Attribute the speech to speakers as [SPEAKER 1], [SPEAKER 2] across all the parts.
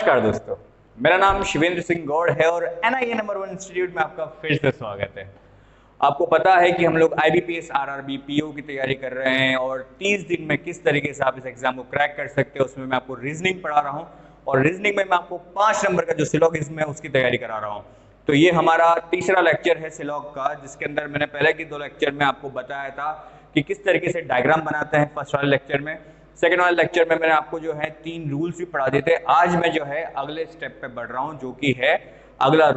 [SPEAKER 1] नमस्कार दोस्तों, मेरा नाम शिवेंद्र सिंह गौड़ है और NIA नंबर 1 इंस्टीट्यूट में आपका फिर से स्वागत है। आपको पता है कि हम लोग IBPS RRB PO की तैयारी कर रहे हैं और 30 दिन में किस तरीके से आप इस एग्जाम को क्रैक कर सकते हो उसमें मैं आपको रीजनिंग पढ़ा रहा हूँ और रीजनिंग में मैं आपको 5 नंबर का जो सिलॉगिज्म है उसकी तैयारी करा रहा हूँ। तो ये हमारा तीसरा लेक्चर है सिलॉग का, जिसके अंदर मैंने पहले के 2 लेक्चर में आपको बताया था कि किस तरीके से डायग्राम बनाते हैं फर्स्ट वाले लेक्चर में। सेकेंड वाले लेक्चर में मैंने आपको जो है 3 रूल्स भी पढ़ा दिए थे। आज मैं जो है अगले स्टेप पे बढ़ रहा हूं, जो कि है अगला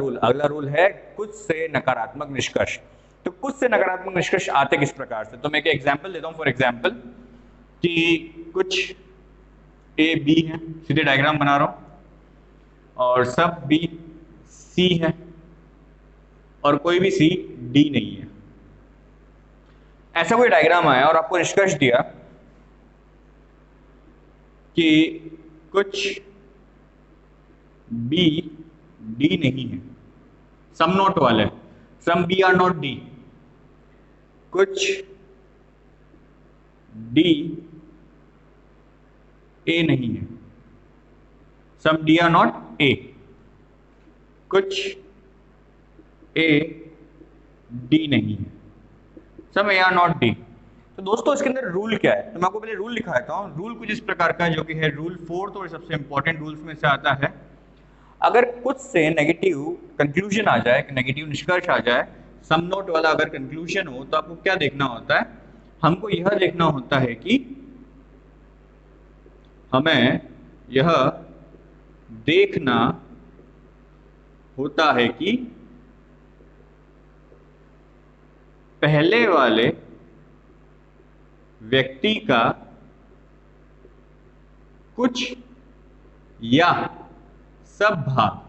[SPEAKER 1] रूल है कुछ से नकारात्मक निष्कर्ष। तो कुछ से नकारात्मक निष्कर्ष आते किस प्रकार से, तो मैं एक एग्जांपल देता हूं। फॉर एग्जांपल कि कुछ ए बी है, सीधे डायग्राम बना रहा हूं, और सब बी सी है और कोई भी सी डी नहीं है। ऐसा कोई डायग्राम आया और आपको निष्कर्ष दिया कि कुछ बी डी नहीं है, सम नॉट वाले, some B are not D, कुछ डी ए नहीं है, some D are not A, कुछ ए डी नहीं है, some A are not D. तो दोस्तों इसके अंदर रूल क्या है, तो मैं आपको पहले रूल लिखा देता हूँ। रूल कुछ इस प्रकार का है, जो कि है रूल 4 और सबसे इंपॉर्टेंट रूल्स में से आता है। अगर कुछ से नेगेटिव कंक्लूजन आ जाए, नेगेटिव निष्कर्ष आ जाए, सम नोट वाला अगर कंक्लूजन हो, तो आपको क्या देखना होता है, हमको यह देखना होता है कि हमें यह देखना होता है कि पहले वाले व्यक्ति का कुछ या सब भाग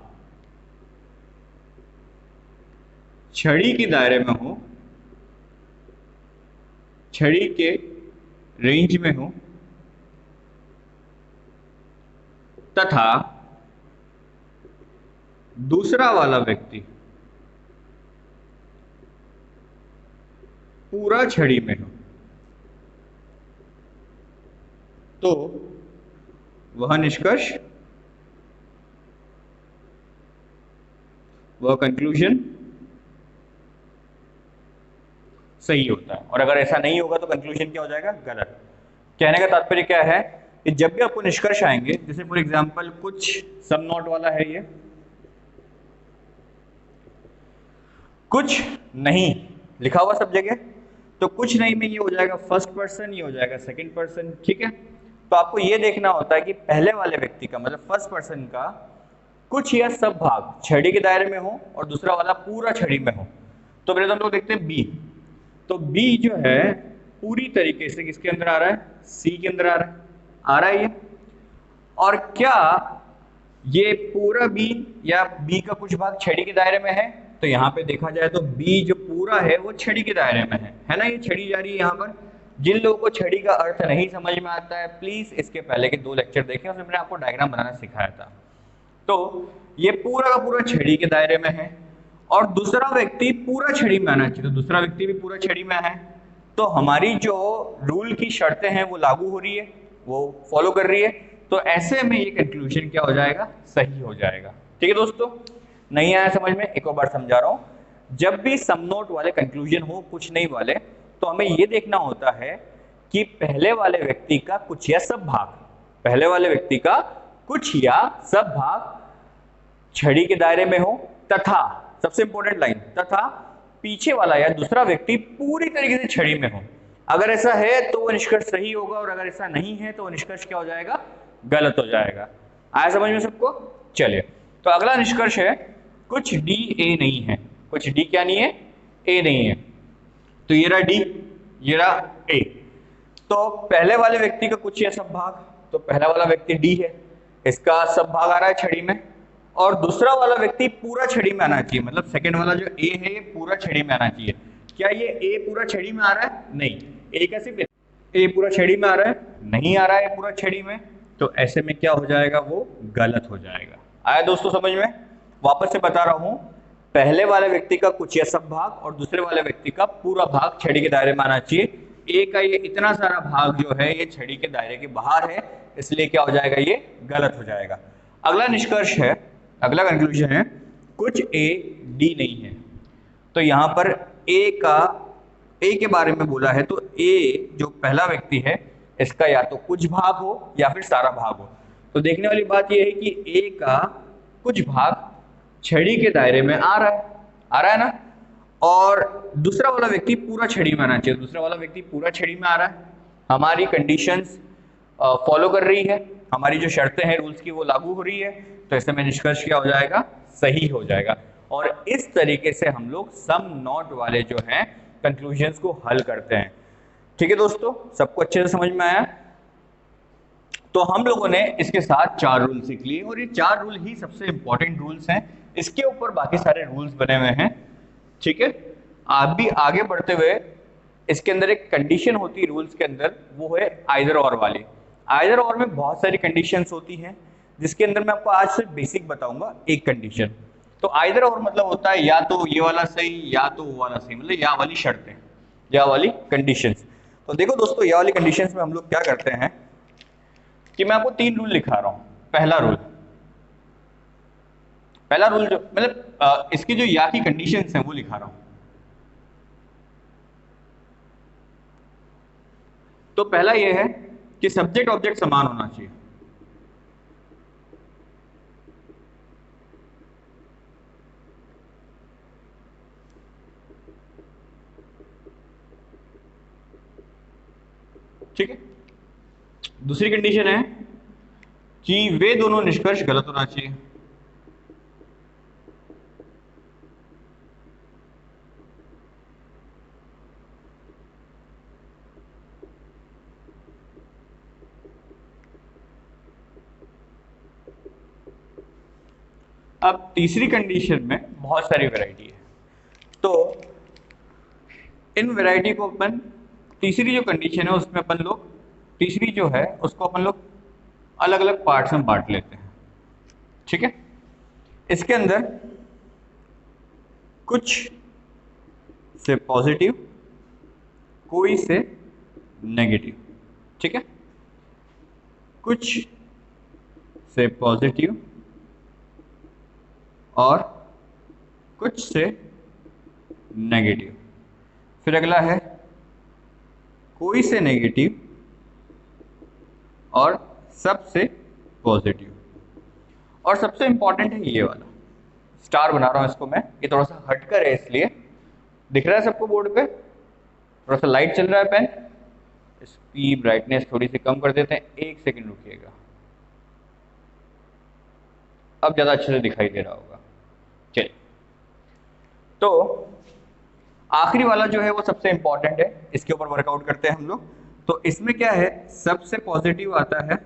[SPEAKER 1] छड़ी के दायरे में हो, छड़ी के रेंज में हो, तथा दूसरा वाला व्यक्ति पूरा छड़ी में हो, तो वह निष्कर्ष, वह कंक्लूजन सही होता है। और अगर ऐसा नहीं होगा तो कंक्लूजन क्या हो जाएगा, गलत। कहने का तात्पर्य क्या है कि जब भी आपको निष्कर्ष आएंगे, जैसे फॉर एग्जांपल कुछ सम नॉट वाला है, ये कुछ नहीं लिखा हुआ सब जगह, तो कुछ नहीं में ये हो जाएगा फर्स्ट पर्सन, ये हो जाएगा सेकंड पर्सन, ठीक है। तो आपको ये देखना होता है कि पहले वाले व्यक्ति का मतलब फर्स्ट पर्सन का कुछ या सब भाग छड़ी के दायरे में हो और दूसरा वाला पूरा छड़ी में हो। तो पहले तो हम लोग देखते हैं बी। तो बी जो है पूरी तरीके से किसके अंदर आ रहा है, सी के अंदर आ रहा है ये। और क्या ये पूरा बी या बी का कुछ भाग छड़ी के दायरे में है, तो यहाँ पे देखा जाए तो बी जो पूरा है वो छड़ी के दायरे में है ना। ये छड़ी जा रही है यहाँ पर। जिन लोगों को छड़ी का अर्थ नहीं समझ में आता है, प्लीज इसके पहले के 2 लेक्चर देखें, उसमें मैंने आपको डायग्राम बनाना सिखाया था। तो ये पूरा का पूरा छड़ी के दायरे में है और दूसरा व्यक्ति पूरा छड़ी में आना चाहिए, तो दूसरा व्यक्ति भी पूरा छड़ी में है। तो हमारी जो रूल की शर्तें हैं वो लागू हो रही है, वो फॉलो कर रही है। तो ऐसे में ये कंक्लूजन क्या हो जाएगा, सही हो जाएगा। ठीक है दोस्तों, नहीं आया समझ में, एक और बार समझा रहा हूं। जब भी सम नोट वाले कंक्लूजन हो, कुछ नहीं वाले, तो हमें ये देखना होता है कि पहले वाले व्यक्ति का कुछ या सब भाग, पहले वाले व्यक्ति का कुछ या सब भाग छड़ी के दायरे में हो, तथा सबसे इंपॉर्टेंट लाइन, तथा पीछे वाला या दूसरा व्यक्ति पूरी तरीके से छड़ी में हो। अगर ऐसा है तो वो निष्कर्ष सही होगा, और अगर ऐसा नहीं है तो वो निष्कर्ष क्या हो जाएगा, गलत हो जाएगा। आया समझ में सबको? चलिए, तो अगला निष्कर्ष है कुछ डी ए नहीं है। कुछ डी क्या नहीं है, ए नहीं है। तो ये रहा डी, ये रहा ए। तो पहले वाले व्यक्ति का कुछ या सब भाग, तो पहला वाला व्यक्ति डी है, इसका सब भाग आ रहा है छड़ी में, और दूसरा वाला व्यक्ति पूरा छड़ी में आना चाहिए, मतलब सेकंड वाला जो ए है ये पूरा छड़ी में आना चाहिए। क्या ये ए पूरा छड़ी में आ रहा है? नहीं। ए का सिर्फ ए पूरा छड़ी में आ रहा है? नहीं आ रहा है पूरा छड़ी में। तो ऐसे में क्या हो जाएगा, वो गलत हो जाएगा। आया दोस्तों समझ में? वापस से बता रहा हूं, पहले वाले व्यक्ति का कुछ या सब भाग और दूसरे वाले व्यक्ति का पूरा भाग छड़ी के दायरे में आना चाहिए। ए का ये इतना सारा भाग जो है ये छड़ी के दायरे के बाहर है, इसलिए क्या हो जाएगा, ये गलत हो जाएगा। अगला निष्कर्ष है, अगला कंक्लूजन है कुछ ए डी नहीं है। तो यहां पर ए के बारे में बोला है, तो ए जो पहला व्यक्ति है इसका या तो कुछ भाग हो या फिर सारा भाग हो। तो देखने वाली बात यह है कि ए का कुछ भाग छड़ी के दायरे में आ रहा है ना, और दूसरा वाला व्यक्ति पूरा छड़ी में आना चाहिए, दूसरा वाला व्यक्ति पूरा छड़ी में आ रहा है। हमारी कंडीशंस फॉलो कर रही है, हमारी जो शर्तें हैं रूल्स की वो लागू हो रही है, तो ऐसे में निष्कर्ष क्या हो जाएगा, सही हो जाएगा। और इस तरीके से हम लोग सम नॉट वाले जो हैं कंक्लूजन्स को हल करते हैं। ठीक है दोस्तों, सबको अच्छे से समझ में आया? तो हम लोगों ने इसके साथ 4 रूल सीख लिए, और ये 4 रूल ही सबसे इंपॉर्टेंट रूल्स हैं, इसके ऊपर बाकी सारे रूल्स बने हुए हैं। ठीक है, आप भी आगे बढ़ते हुए इसके अंदर एक कंडीशन होती है रूल्स के अंदर, वो है आइदर और वाली। आइदर और में बहुत सारी कंडीशंस होती हैं, जिसके अंदर मैं आपको आज सिर्फ बेसिक बताऊंगा एक कंडीशन। तो आइदर और मतलब होता है या तो ये वाला सही या तो वो वाला सही, मतलब या वाली शर्तें, या वाली कंडीशंस। तो देखो दोस्तों, या वाली कंडीशंस में हम लोग क्या करते हैं कि मैं आपको 3 रूल लिखा रहा हूं। पहला रूल जो मतलब इसकी जो या की कंडीशंस हैं वो लिखा रहा हूं। तो पहला ये है कि सब्जेक्ट ऑब्जेक्ट समान होना चाहिए। ठीक है, दूसरी कंडीशन है कि वे दोनों निष्कर्ष गलत होना चाहिए। अब तीसरी कंडीशन में बहुत सारी वैरायटी है, तो इन वैरायटी को अपन, तीसरी जो कंडीशन है उसमें अपन लोग, तीसरी जो है उसको अपन लोग अलग अलग पार्ट्स में बांट लेते हैं। ठीक है, इसके अंदर कुछ से पॉजिटिव, कोई से नेगेटिव। ठीक है, कुछ से पॉजिटिव और कुछ से नेगेटिव। फिर अगला है कोई से नेगेटिव और सबसे पॉजिटिव। और सबसे इंपॉर्टेंट है ये वाला, स्टार बना रहा हूं इसको मैं, ये थोड़ा सा हटकर है इसलिए दिख रहा है सबको बोर्ड पे, थोड़ा सा लाइट चल रहा है पेन, इसकी ब्राइटनेस थोड़ी सी कम कर देते हैं, 1 सेकंड रुकिएगा, अब ज्यादा अच्छे से दिखाई दे रहा होगा। चलिए, तो आखिरी वाला जो है वो सबसे इंपॉर्टेंट है, इसके ऊपर वर्कआउट करते हैं हम लोग। तो इसमें क्या है, सबसे पॉजिटिव आता है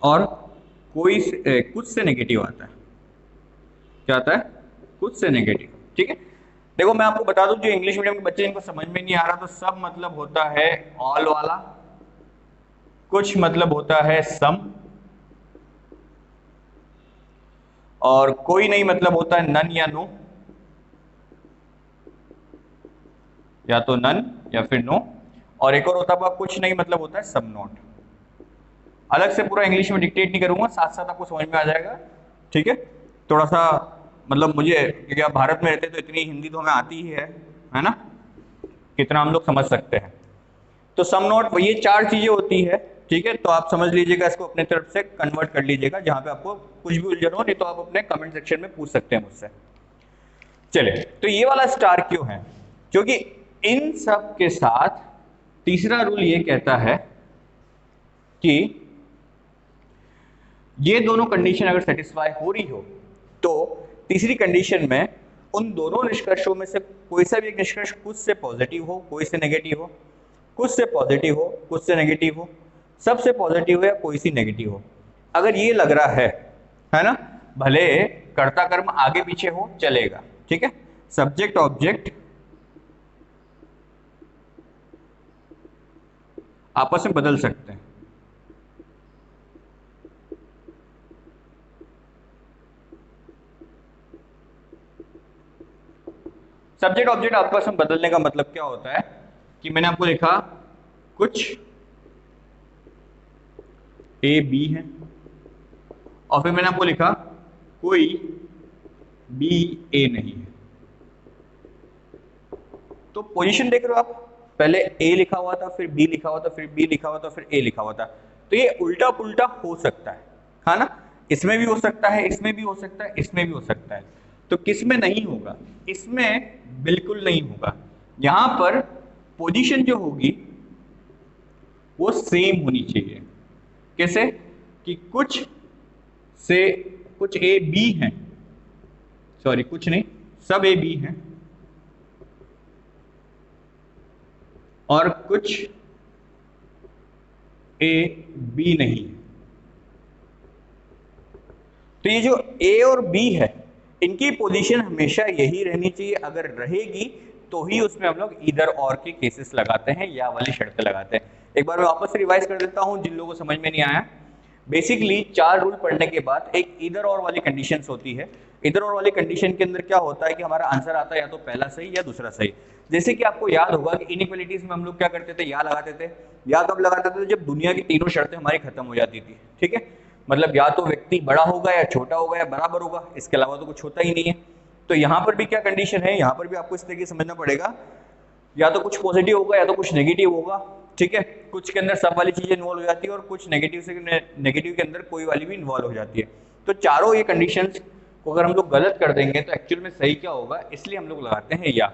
[SPEAKER 1] और कुछ से नेगेटिव आता है। क्या आता है? कुछ से नेगेटिव। ठीक है, देखो मैं आपको बता दूं, जो इंग्लिश मीडियम के बच्चे जिनको समझ में नहीं आ रहा, तो सब मतलब होता है ऑल वाला, कुछ मतलब होता है सम, और कोई नहीं मतलब होता है नन या नो, या तो नन या फिर नो, और एक और होता है कुछ नहीं मतलब होता है सम नॉट। अलग से पूरा इंग्लिश में डिक्टेट नहीं करूंगा, साथ साथ आपको समझ में आ जाएगा। ठीक है, थोड़ा सा मतलब मुझे, क्योंकि आप भारत में रहते तो इतनी हिंदी तो हमें आती ही है ना, कितना हम लोग समझ सकते हैं। तो सम नॉट, ये 4 चीजें होती है। ठीक है, तो आप समझ लीजिएगा, इसको अपने तरफ से कन्वर्ट कर लीजिएगा, जहां पे आपको कुछ भी उलझन हो, नहीं तो आप अपने कमेंट सेक्शन में पूछ सकते हैं मुझसे। चलिए, तो ये वाला स्टार क्यों है? क्योंकि इन सब के साथ तीसरा रूल ये कहता है कि ये दोनों कंडीशन अगर सेटिस्फाई हो रही हो, तो तीसरी कंडीशन में उन दोनों निष्कर्षों में से कोई सा भी एक निष्कर्ष कुछ से पॉजिटिव हो, कोई से नेगेटिव हो, कुछ से पॉजिटिव हो, कुछ से नेगेटिव हो, सबसे पॉजिटिव हो या कोई सी नेगेटिव हो। अगर ये लग रहा है ना, भले कर्ता कर्म आगे पीछे हो चलेगा। ठीक है, सब्जेक्ट ऑब्जेक्ट आपस में बदल सकते हैं। सब्जेक्ट ऑब्जेक्ट आपस में बदलने का मतलब क्या होता है कि मैंने आपको लिखा कुछ ए बी है और फिर मैंने आपको लिखा कोई बी ए नहीं है। तो पोजीशन देख रहे हो आप, पहले ए लिखा हुआ था, फिर बी लिखा हुआ था, फिर बी लिखा हुआ था, फिर ए लिखा हुआ था। तो ये उल्टा पुल्टा हो सकता है ना, इसमें भी हो सकता है, इसमें भी हो सकता है, इसमें भी हो सकता है। तो किस में नहीं होगा? इसमें बिल्कुल नहीं होगा। यहां पर पोजीशन जो होगी वो सेम होनी चाहिए। कैसे? कि कुछ से कुछ ए बी हैं, सॉरी कुछ नहीं, सब ए बी हैं और कुछ ए बी नहीं है। तो ये जो ए और बी है इनकी पोजीशन हमेशा यही रहनी चाहिए। अगर रहेगी तो ही उसमें हम लोग इधर और के केसेस लगाते हैं या वाली शर्त लगाते हैं। एक बार मैं वापस से रिवाइज कर देता हूं जिन लोगों को समझ में नहीं आया। बेसिकली 4 रूल पढ़ने के बाद एक इधर और वाली कंडीशंस होती है। इधर और वाली कंडीशन के अंदर क्या होता है कि हमारा आंसर आता है या तो पहला सही या दूसरा सही। जैसे कि आपको याद होगा कि इनइक्वालिटीज में हम लोग क्या करते थे, या लगाते थे। या कब लगाते थे? जब दुनिया की तीनों शर्तें हमारी खत्म हो जाती थी। ठीक है, मतलब या तो व्यक्ति बड़ा होगा या छोटा होगा या बराबर होगा, इसके अलावा तो कुछ होता ही नहीं है। तो यहाँ पर भी क्या कंडीशन है, यहाँ पर भी आपको इस तरीके से समझना पड़ेगा, या तो कुछ पॉजिटिव होगा या तो कुछ नेगेटिव होगा। ठीक है, कुछ के अंदर सब वाली चीजें इन्वॉल्व हो जाती है और कुछ नेगेटिव से नेगेटिव के अंदर कोई वाली भी इन्वॉल्व हो जाती है। तो चारों ये कंडीशंस को अगर हम लोग गलत कर देंगे तो एक्चुअल में सही क्या होगा, इसलिए हम लोग लगाते हैं या।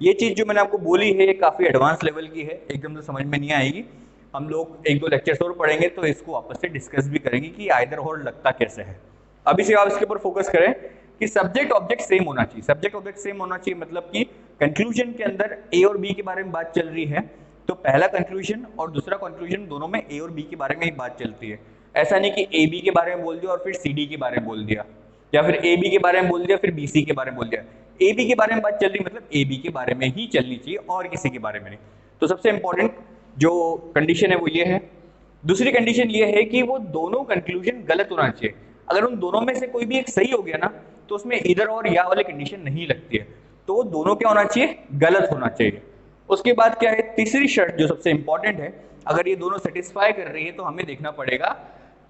[SPEAKER 1] ये चीज जो मैंने आपको बोली है ये काफी एडवांस लेवल की है, एकदम से समझ में नहीं आएगी। हम लोग 1-2 लेक्चर्स और पढ़ेंगे तो इसको वापस से डिस्कस भी करेंगे कि आइदर और लगता कैसे है। अभी से आप इसके ऊपर फोकस करें कि सब्जेक्ट ऑब्जेक्ट सेम होना चाहिए। सब्जेक्ट ऑब्जेक्ट सेम होना चाहिए मतलब कि कंक्लूजन के अंदर ए और बी के बारे में बात चल रही है तो पहला कंक्लूजन और दूसरा कंक्लूजन दोनों में ए और बी के बारे में ही बात चलती है। ऐसा नहीं कि ए बी के बारे में बोल दिया और फिर सी डी के बारे में बोल दिया, या फिर ए बी के बारे में बोल दिया फिर बी सी के बारे में बोल दिया। ए बी के बारे में बात चल रही मतलब ए बी के बारे में ही चलनी चाहिए और किसी के बारे में नहीं। तो सबसे इंपॉर्टेंट जो कंडीशन है वो ये है। दूसरी कंडीशन ये है कि वो दोनों कंक्लूजन गलत होना चाहिए। अगर उन दोनों में से कोई भी एक सही हो गया ना तो उसमें इधर और या वाली कंडीशन नहीं लगती है, तो वो दोनों क्या होना चाहिए, गलत होना चाहिए। उसके बाद क्या है, तीसरी शर्त जो सबसे इंपॉर्टेंट है, अगर ये दोनों सेटिस्फाई कर रही है तो हमें देखना पड़ेगा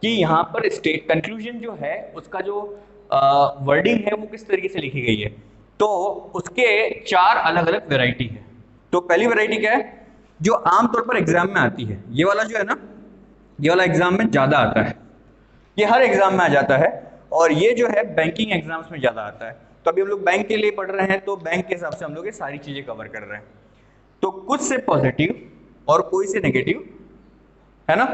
[SPEAKER 1] कि यहाँ पर स्टेट कंक्लूजन जो है उसका जो वर्डिंग है वो किस तरीके से लिखी गई है। तो उसके 4 अलग अलग वेराइटी है। तो पहली वेराइटी क्या है, जो आमतौर पर एग्जाम में आती है, ये वाला जो है ना, ये वाला एग्जाम में ज्यादा आता है, ये हर एग्जाम में आ जाता है और ये जो है बैंकिंग एग्जाम्स में ज्यादा आता है। तो अभी हम लोग बैंक के लिए पढ़ रहे हैं तो बैंक के हिसाब से हम लोग ये सारी चीजें कवर कर रहे हैं। तो कुछ से पॉजिटिव और कोई से नेगेटिव, है ना,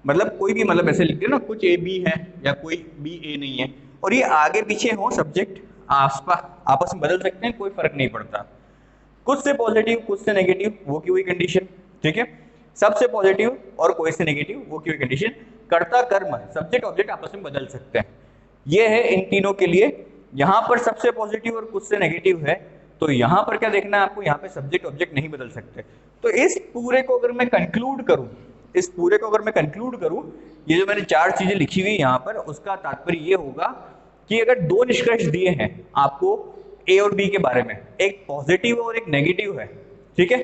[SPEAKER 1] मतलब कोई भी, मतलब ऐसे लिखते हैं ना, कुछ ए बी है या कोई बी ए नहीं है, और ये आगे पीछे हो सब्जेक्ट आपस में बदल सकते हैं, कोई फर्क नहीं पड़ता। कुछ से पॉजिटिव कुछ से नेगेटिव वो की हुई कंडीशन। ठीक है, सबसे पॉजिटिव और कोई से नेगेटिव वो की हुई कंडीशन। कर्ता कर्म सब्जेक्ट ऑब्जेक्ट आपस में बदल सकते हैं, ये है इन तीनों के लिए। यहां पर सबसे पॉजिटिव और कुछ से नेगेटिव है तो यहां पर क्या देखना है आपको, यहाँ पे सब्जेक्ट ऑब्जेक्ट नहीं बदल सकते। तो इस पूरे को अगर मैं कंक्लूड करूं, इस पूरे को अगर मैं कंक्लूड करूं, ये जो मैंने 4 चीजें लिखी हुई यहाँ पर, उसका तात्पर्य ये होगा कि अगर 2 निष्कर्ष दिए हैं आपको ए और बी के बारे में, एक पॉजिटिव और एक नेगेटिव है, ठीक है,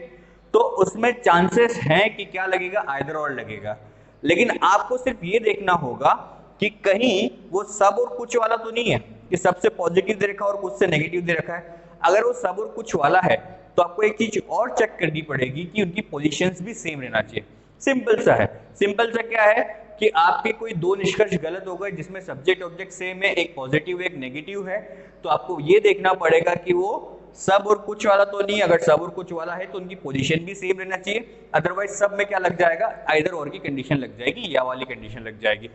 [SPEAKER 1] तो उसमें चांसेस हैं कि क्या लगेगा, आइदर और लगेगा। लेकिन आपको सिर्फ ये देखना होगा कि कहीं वो सब और कुछ वाला तो नहीं है कि सबसे पॉजिटिव दे रखा है और कुछ से नेगेटिव दे रखा है। अगर वो सब और कुछ वाला है तो आपको एक चीज और चेक करनी पड़ेगी कि उनकी पोजीशंस भी सेम रहना चाहिए। सिंपल सा है। सिंपल सा क्या है कि आपके कोई 2 निष्कर्ष गलत हो गए जिसमें सब्जेक्ट ऑब्जेक्ट सेम है, एक पॉजिटिव एक नेगेटिव है, तो आपको ये देखना पड़ेगा कि वो सब और कुछ वाला तो नहीं। अगर सब और कुछ वाला है तो उनकी पोजीशन भी सेम रहना चाहिए, अदरवाइज सब में क्या लग जाएगा, आइदर और की कंडीशन लग जाएगी या वाली कंडीशन लग जाएगी।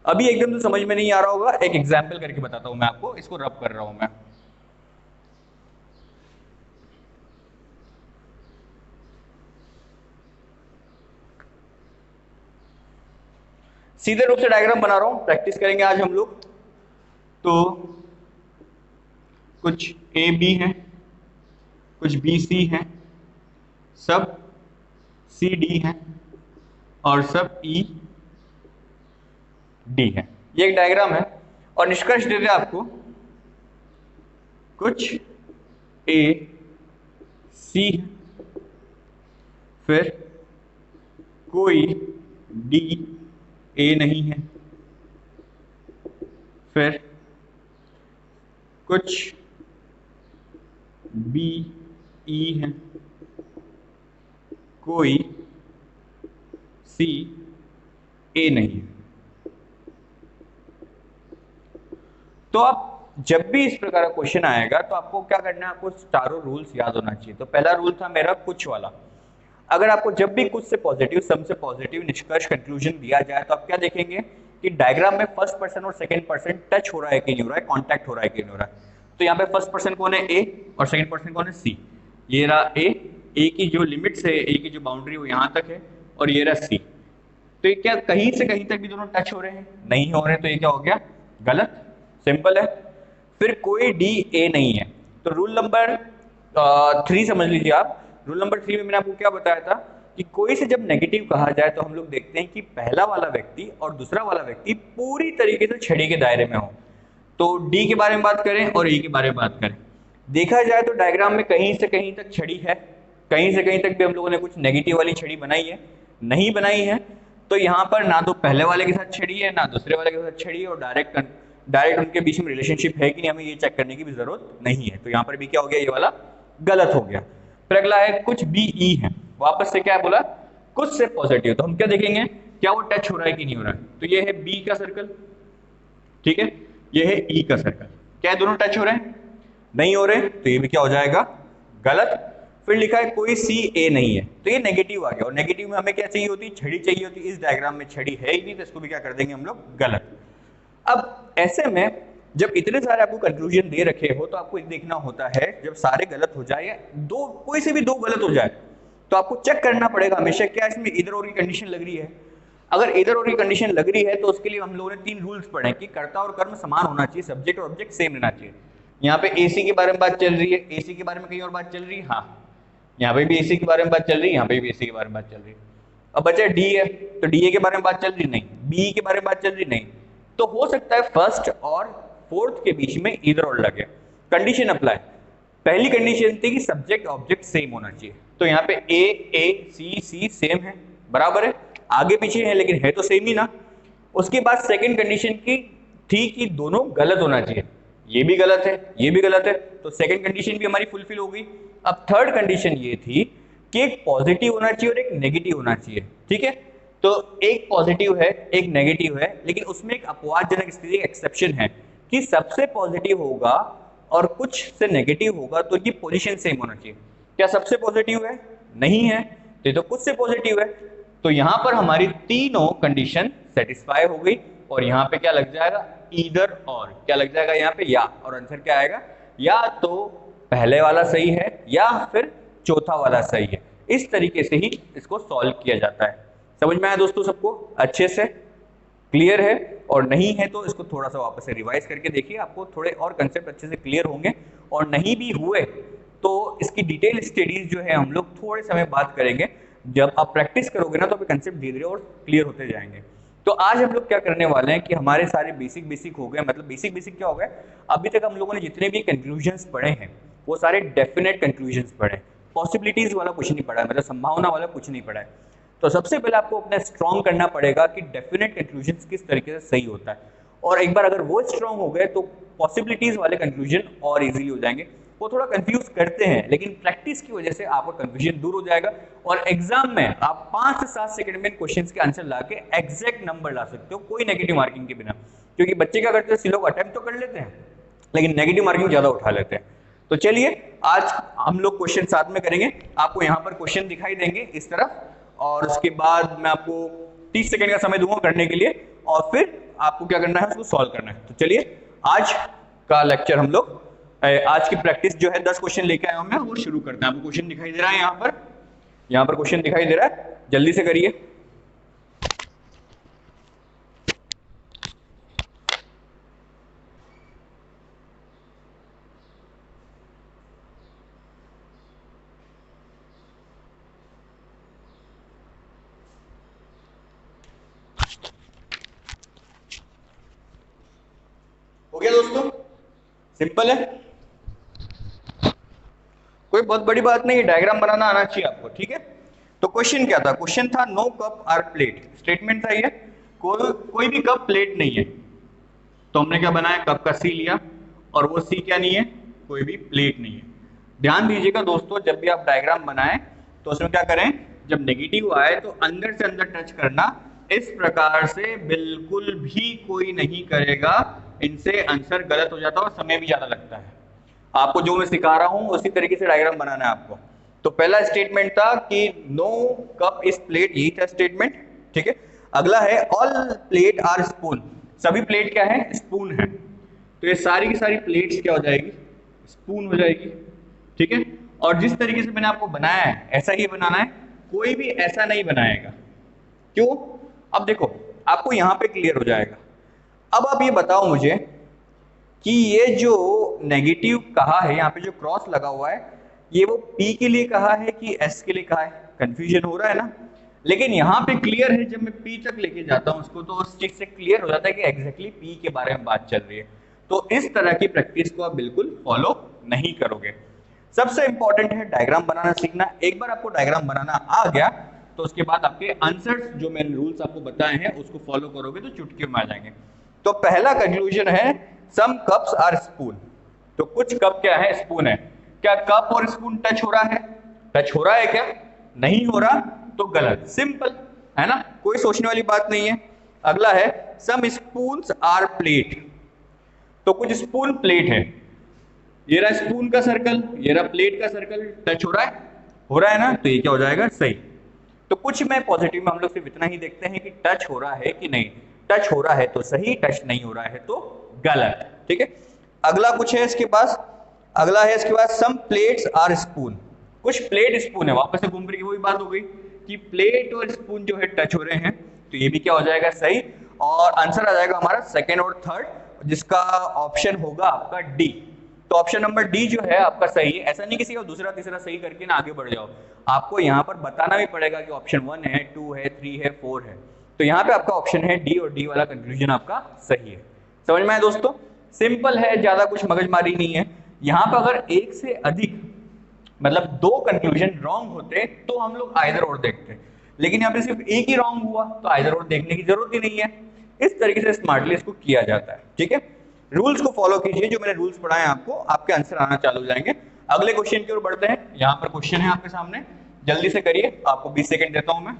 [SPEAKER 1] अभी एकदम से समझ में नहीं आ रहा होगा, एक एग्जाम्पल करके बताता हूं मैं आपको, इसको रब कर रहा हूं मैं। सीधे रूप से डायग्राम बना रहा हूं, प्रैक्टिस करेंगे आज हम लोग। तो कुछ ए बी है, कुछ बी सी है, सब सी डी है और सब ई डी है। ये एक डायग्राम है और निष्कर्ष देते आपको कुछ ए सी है, फिर कोई डी ए नहीं है, फिर कुछ बी ई है, कोई सी ए नहीं है। तो आप जब भी इस प्रकार का क्वेश्चन आएगा तो आपको क्या करना है, आपको चारों रूल्स याद होना चाहिए। तो पहला रूल था मेरा कुछ वाला, अगर आपको जब भी कुछ से पॉजिटिव, सम से पॉजिटिव निष्कर्ष कंक्लूजन दिया जाए तो आप क्या देखेंगे कि डायग्राम में फर्स्ट पर्सन और सेकंड पर्सन टच हो रहा है कि नहीं हो रहा है, कांटेक्ट हो रहा है कि नहीं हो रहा है। तो यहाँ पे फर्स्ट पर्सन कौन है, ए, और सेकंड पर्सन कौन है, सी। ये रहा ए की जो लिमिट्स है, ए की जो बाउंड्री वो यहाँ तक है, और ये रहा सी। तो ये क्या कहीं से कहीं तक भी दोनों टच हो रहे हैं, नहीं हो रहे, तो ये क्या हो गया, गलत, सिंपल है। फिर कोई डी ए नहीं है, तो रूल नंबर 3 समझ लीजिए आप। रूल नंबर 3 में मैंने आपको क्या बताया था कि कोई से जब नेगेटिव कहा जाए तो हम लोग देखते हैं कि पहला वाला व्यक्ति और दूसरा वाला व्यक्ति पूरी तरीके से छड़ी के दायरे में हो। तो डी के बारे में बात करें और ई के बारे में बात करें, देखा जाए तो डायग्राम में कहीं से कहीं तक छड़ी है, कहीं से कहीं तक भी हम लोगों ने कुछ नेगेटिव वाली छड़ी बनाई है, नहीं बनाई है। तो यहाँ पर ना तो पहले वाले के साथ छड़ी है ना दूसरे वाले के साथ छड़ी है, और डायरेक्ट उनके बीच में रिलेशनशिप है कि नहीं, हमें ये चेक करने की भी जरूरत नहीं है। तो यहाँ पर भी क्या हो गया, ये वाला गलत हो गया। फिर अगला है कुछ बी ई है, वापस से क्या बोला, कुछ से पॉजिटिव। तो हम क्या देखेंगे, क्या वो टच हो रहा है कि नहीं हो रहा है। तो ये है बी का सर्कल, ठीक है, ये है ई का सर्कल, क्या है दोनों टच हो रहे हैं, नहीं हो रहे, तो ये भी क्या हो जाएगा, गलत। फिर लिखा है कोई सी ए नहीं है, तो ये नेगेटिव आ गया, और नेगेटिव में हमें क्या चाहिए होती, छड़ी चाहिए होती। इस डायग्राम में छड़ी है ही नहीं, तो इसको भी क्या कर देंगे हम लोग, गलत। अब ऐसे में जब इतने सारे आपको कंक्लूजन दे रखे हो तो आपको देखना होता है, जब सारे गलत हो जाए या दो, कोई से भी दो गलत हो जाए, तो आपको चेक करना पड़ेगा हमेशा क्या इसमें इधर और की कंडीशन लग रही है। अगर इधर और की कंडीशन लग रही है तो उसके लिए हम लोगों ने 3 रूल्स पढ़े कि कर्ता और कर्म समान होना चाहिए, सब्जेक्ट और ऑब्जेक्ट सेम रहना चाहिए। यहाँ पे एसी के बारे में बात चल रही है, एसी के बारे में कहीं और बात चल रही है, हाँ यहाँ पे भी एसी के बारे में बात चल रही है, यहाँ पे भी एसी के बारे में बात चल रही है। अब बचा डी है, तो डीए के बारे में बात चल रही नहीं, बी के बारे में बात चल रही नहीं, तो हो सकता है फर्स्ट और फोर्थ के बीच में इधर और लगे। कंडीशन अप्लाई, पहली कंडीशन थी कि सब्जेक्ट ऑब्जेक्ट सेम होना चाहिए, तो यहाँ पे ए सी सी सेम है, बराबर है, आगे पीछे है लेकिन है तो सेम ही ना। उसके बाद सेकंड कंडीशन की थी कि दोनों गलत होना चाहिए, ये भी गलत है ये भी गलत है, तो सेकंड कंडीशन भी हमारी फुलफिल हो गई। अब थर्ड कंडीशन ये थी कि एक पॉजिटिव होना चाहिए और एक नेगेटिव होना चाहिए, ठीक है। तो एक पॉजिटिव है एक नेगेटिव है, लेकिन उसमें एक अपवादजनक स्थिति, एक्सेप्शन है कि सबसे पॉजिटिव होगा और कुछ से नेगेटिव होगा तो ये पोजीशन सेम होना चाहिए। क्या सबसे पॉजिटिव है, नहीं है, तो ये तो कुछ से पॉजिटिव है। तो यहां पर हमारी तीनों कंडीशन सेटिस्फाई हो गई, और यहां पे क्या लग जाएगा, ईदर और, क्या लग जाएगा यहाँ पे, या, और आंसर क्या आएगा, या तो पहले वाला सही है या फिर चौथा वाला सही है। इस तरीके से ही इसको सॉल्व किया जाता है। समझ में आया दोस्तों सबको, अच्छे से क्लियर है, और नहीं है तो इसको थोड़ा सा वापस से रिवाइज करके देखिए, आपको थोड़े और कंसेप्ट अच्छे से क्लियर होंगे। और नहीं भी हुए तो इसकी डिटेल स्टडीज जो है हम लोग थोड़े समय बाद करेंगे, जब आप प्रैक्टिस करोगे ना तो कंसेप्ट धीरे धीरे और क्लियर होते जाएंगे। तो आज हम लोग क्या करने वाले हैं कि हमारे सारे बेसिक हो गए, मतलब बेसिक क्या हो गए, अभी तक हम लोगों ने जितने भी कंक्लूजन्स पढ़े हैं वो सारे डेफिनेट कंक्लूजन्स पढ़े, पॉसिबिलिटीज वाला कुछ नहीं पढ़ा है, मतलब संभावना वाला कुछ नहीं पढ़ा है। तो सबसे पहले आपको अपना स्ट्रॉन्ग करना पड़ेगा कि डेफिनेट कंक्लूजन्स किस तरीके से सही होता है, और एक बार अगर वो स्ट्रॉन्ग हो गए तो पॉसिबिलिटीज वाले कंक्लूजन और इजीली हो जाएंगे। वो थोड़ा कंफ्यूज करते हैं, लेकिन प्रैक्टिस की वजह से आपका कंफ्यूजन दूर हो जाएगा, और एग्जाम में आप 5 से 7 सेकंड में क्वेश्चंस के आंसर ला के एग्जैक्ट नंबर ला सकते हो, कोई नेगेटिव मार्किंग के बिना। क्योंकि बच्चे क्या करते हैं, सी लोग अटेम्प्ट तो कर लेते हैं लेकिन नेगेटिव मार्किंग ज्यादा उठा लेते हैं। तो चलिए आज हम लोग क्वेश्चन साथ में करेंगे। आपको यहाँ पर क्वेश्चन दिखाई देंगे इस तरफ, और उसके बाद मैं आपको 30 सेकंड का समय दूंगा करने के लिए, और फिर आपको क्या करना है, उसको सॉल्व करना है। तो चलिए आज का लेक्चर हम लोग, आज की प्रैक्टिस जो है 10 क्वेश्चन लेके आया हूं मैं, वो शुरू करते हैं। आपको क्वेश्चन दिखाई दे रहा है, यहाँ पर क्वेश्चन दिखाई दे रहा है, जल्दी से करिए। हो गया दोस्तों, सिंपल है, कोई बहुत बड़ी बात नहीं है, डायग्राम बनाना आना चाहिए आपको, ठीक है। तो क्वेश्चन क्या था, क्वेश्चन था no cup are plate, statement था ये, कोई भी कप प्लेट नहीं है। तो हमने क्या बनाया, कप का सी लिया, और वो सी क्या नहीं है, कोई भी प्लेट नहीं है। ध्यान दीजिएगा दोस्तों, जब भी आप डायग्राम बनाएं तो उसमें क्या करें, जब नेगेटिव आए तो अंदर से अंदर टच करना, इस प्रकार से बिल्कुल भी कोई नहीं करेगा, इनसे आंसर गलत हो जाता है और समय भी ज्यादा लगता है। आपको जो मैं सिखा रहा हूं उसी तरीके से डायग्राम बनाना है आपको। तो पहला स्टेटमेंट था कि नो कप इज प्लेट, यही था स्टेटमेंट, ठीक है। अगला है ऑल प्लेट आर स्पून, सभी प्लेट क्या है, स्पून है। तो ये सारी की सारी प्लेट्स क्या हो जाएगी, स्पून हो जाएगी, ठीक है। और जिस तरीके से मैंने आपको बनाया है ऐसा ही बनाना है, कोई भी ऐसा नहीं बनाएगा। क्यों, अब देखो आपको यहां पे क्लियर हो जाएगा। अब आप ये बताओ मुझे कि ये जो नेगेटिव कहा है, यहाँ पे जो क्रॉस लगा हुआ है, ये वो P के लिए कहा है कि S के लिए कहा है, कंफ्यूजन हो रहा है ना। लेकिन यहाँ पे क्लियर है, जब मैं P तक लेके जाता हूँ उसको, तो उस चीज से क्लियर हो जाता है कि एग्जैक्टली P के बारे में बात चल रही है। तो इस तरह की प्रैक्टिस को आप बिल्कुल फॉलो नहीं करोगे। सबसे इंपॉर्टेंट है डायग्राम बनाना सीखना। एक बार आपको डायग्राम बनाना आ गया तो उसके बाद आपके आंसर्स जो मैंने रूल्स आपको बताए हैं उसको फॉलो करोगे तो चुटकी में आ जाएंगे। तो पहला कंक्लूजन है सम कप्स आर स्पून, तो कुछ कप क्या है, स्पून है। क्या कप और स्पून टच हो रहा है, टच हो रहा है क्या, नहीं हो रहा तो गलत, सिंपल है ना, कोई सोचने वाली बात नहीं है। अगला है सम स्पून्स आर प्लेट, तो कुछ स्पून प्लेट है, ये रहा स्पून का सर्कल, ये रहा प्लेट का सर्कल, टच हो रहा है ना, तो ये क्या हो जाएगा, सही। तो कुछ में पॉजिटिव में हम लोग सिर्फ इतना ही देखते हैं कि टच हो रहा है कि नहीं, टच हो रहा है तो सही, टच नहीं हो रहा है तो गलत, ठीक है। अगला कुछ है इसके पास, अगला है इसके पास सम प्लेट्स आर स्पून, कुछ प्लेट स्पून है, वापस से घूम फिर की वही बात हो गई कि प्लेट और स्पून जो है टच हो रहे हैं, तो ये भी क्या हो जाएगा, सही। और आंसर आ जाएगा हमारा सेकेंड और थर्ड, जिसका ऑप्शन होगा आपका डी। तो ऑप्शन नंबर डी जो है आपका सही है। ऐसा नहीं किसी को दूसरा तीसरा सही करके ना आगे बढ़ जाओ, आपको यहाँ पर बताना भी पड़ेगा कि ऑप्शन 1 है, 2 है, 3 है, 4 है। तो यहाँ पे आपका ऑप्शन है डी, और डी वाला कंक्लूजन आपका सही है। समझ में आया दोस्तों, सिंपल है, ज्यादा कुछ मगजमारी नहीं है। यहाँ पे अगर एक से अधिक मतलब 2 कंक्लूजन रॉन्ग होते तो हम लोग आइदर और देखते, लेकिन यहाँ पे सिर्फ एक ही रॉन्ग हुआ तो आइदर और देखने की जरूरत ही नहीं है। इस तरीके से स्मार्टली इसको किया जाता है, ठीक है। रूल्स को फॉलो कीजिए, जो मैंने रूल्स पढ़ाए आपको, आपके आंसर आना चालू हो जाएंगे। अगले क्वेश्चन की ओर बढ़ते हैं। यहाँ पर क्वेश्चन है आपके सामने, जल्दी से करिए, आपको 20 सेकंड देता हूं मैं।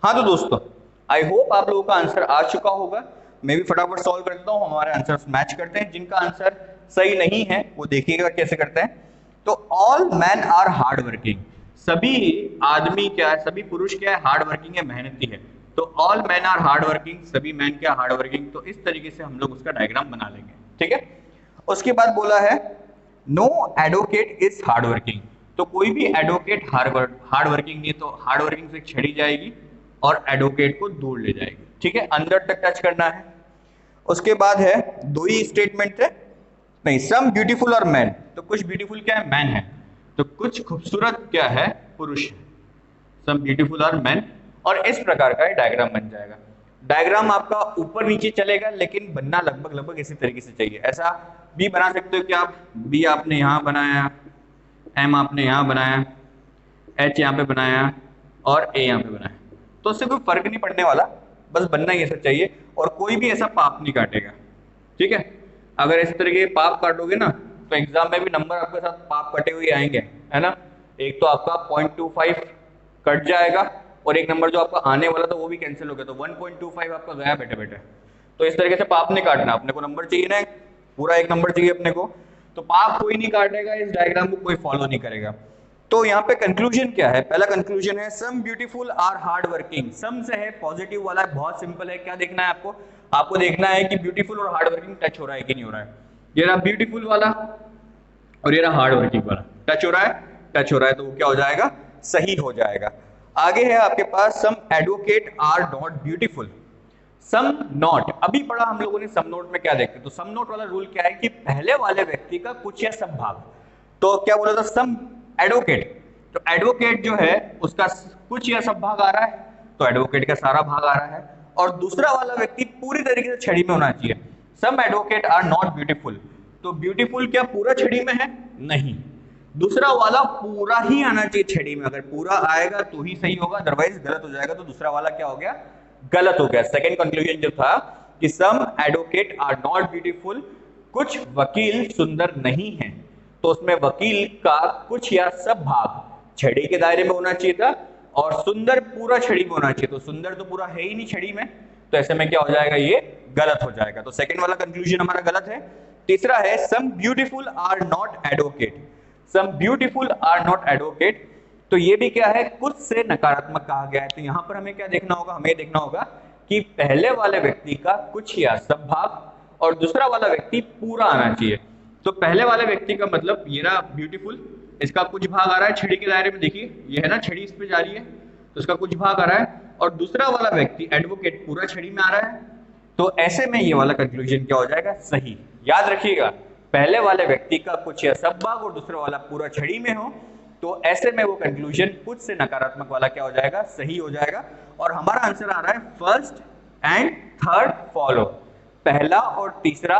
[SPEAKER 1] हाँ तो दोस्तों, आई होप आप लोगों का आंसर आ चुका होगा। मैं भी फटाफट सॉल्व कर देता हूँ, हमारे आंसर मैच करते हैं। जिनका आंसर सही नहीं है वो देखिएगा कैसे करते हैं। तो all man are hard working, सभी आदमी क्या है, सभी पुरुष क्या है, हार्ड वर्किंग है, मेहनती है। तो all man are hard working, सभी मैन क्या हार्ड वर्किंग। तो इस तरीके से हम लोग उसका डायग्राम बना लेंगे, ठीक है। उसके बाद बोला है no advocate is hard working, तो कोई भी एडवोकेट हार्ड वर्किंग नहीं, तो हार्ड वर्किंग से छड़ी जाएगी और एडवोकेट को दूर ले जाएगी, ठीक है, अंदर तक टच करना है। उसके बाद है 2 ही स्टेटमेंट थे, नहीं, सम ब्यूटीफुल और मैन, तो कुछ ब्यूटीफुल क्या है, मैन है, तो कुछ खूबसूरत क्या है, पुरुष है, सम ब्यूटीफुल और मैन। और इस प्रकार का डायग्राम बन जाएगा। डायग्राम आपका ऊपर नीचे चलेगा, लेकिन बनना लगभग लगभग इसी तरीके से चाहिए। ऐसा भी बना सकते हो कि आप बी आपने यहां बनाया, एम आपने यहां बनाया, एच यहां पे बनाया और ए यहां पे बनाया, तो उससे कोई फर्क नहीं पड़ने वाला, बस बनना ही ऐसा चाहिए। और कोई भी ऐसा पाप नहीं काटेगा, ठीक है। अगर इस तरह के पाप काटोगे ना तो एग्जाम में भी नंबर आपके साथ पाप कटे हुए आएंगे, है ना। एक तो आपका 0.25 कट जाएगा, और एक नंबर जो आपका आने वाला था वो भी कैंसिल हो गया, तो 1.25 आपका गया बैठे बैठे। तो इस तरीके से पाप नहीं काटना, अपने को नंबर चाहिए ना, पूरा एक नंबर चाहिए अपने को, तो पाप कोई नहीं काटेगा, इस डायग्राम को कोई फॉलो नहीं करेगा। तो यहाँ पे कंक्लूजन क्या है, पहला कंक्लूजन है some beautiful are hard working, some से है, पॉजिटिव वाला है, बहुत सिंपल है। क्या देखना है आपको, आपको देखना है कि ब्यूटीफुल और हार्ड वर्किंग टच हो रहा है कि नहीं हो रहा है। ये रहा ब्यूटीफुल वाला और ये रहा हार्ड वर्किंग वाला, टच हो रहा है, टच हो रहा है, तो वो क्या हो जाएगा, सही हो जाएगा। आगे है आपके पास some advocate are not beautiful, some not, अभी पढ़ा हम लोगों ने सम नोट में क्या देखते हैं। तो सम नोट वाला रूल क्या है कि पहले वाले व्यक्ति का कुछ या सब भाग, तो क्या बोला था, सम एडवोकेट, तो एडवोकेट जो है उसका कुछ या सब भाग आ रहा है, तो एडवोकेट का सारा भाग आ रहा है। और दूसरा वाला व्यक्ति पूरी तरीके से छड़ी में होना चाहिए। सम एडवोकेट आर नॉट ब्यूटीफुल, तो ब्यूटीफुल क्या पूरा छड़ी में है? नहीं, दूसरा वाला पूरा ही आना चाहिए छड़ी में। अगर पूरा आएगा तो ही सही होगा, अदरवाइज गलत हो जाएगा। तो दूसरा वाला क्या हो गया? गलत हो गया। सेकंड कंक्लूजन जो था कि सम एडवोकेट आर नॉट ब्यूटीफुल, कुछ वकील सुंदर नहीं है, तो उसमें वकील का कुछ या सब भाग छड़ी के दायरे में होना चाहिए था, और सुंदर पूरा छड़ी में होना चाहिए। तो सुंदर तो पूरा है ही नहीं छड़ी में, तो ऐसे में क्या हो जाएगा? ये गलत हो जाएगा। तो सेकंड वाला कंक्लूजन हमारा गलत है। तीसरा है some beautiful are not advocate, some beautiful are not advocate, तो ये भी क्या है? कुछ से नकारात्मक कहा गया है। तो यहां पर हमें क्या देखना होगा? हमें देखना होगा कि पहले वाले व्यक्ति का कुछ या सब भाग और दूसरा वाला व्यक्ति पूरा आना चाहिए। तो पहले वाले व्यक्ति का मतलब ये रहा ब्यूटीफुल, इसका कुछ भाग आ रहा है छड़ी के दायरे में, देखिए ये है ना छड़ी इस पे जा रही है, तो इसका कुछ भाग आ रहा है। और दूसरा वाला व्यक्ति एडवोकेट पूरा छड़ी में आ रहा है, तो ऐसे में ये वाला कंक्लूजन क्या हो जाएगा? सही। याद रखिएगा, पहले वाले व्यक्ति का कुछ या सब भाग और दूसरा वाला पूरा छड़ी में हो, तो ऐसे में वो कंक्लूजन कुछ से नकारात्मक वाला क्या हो जाएगा? सही हो जाएगा। और हमारा आंसर आ रहा है फर्स्ट एंड थर्ड फॉलो, पहला और तीसरा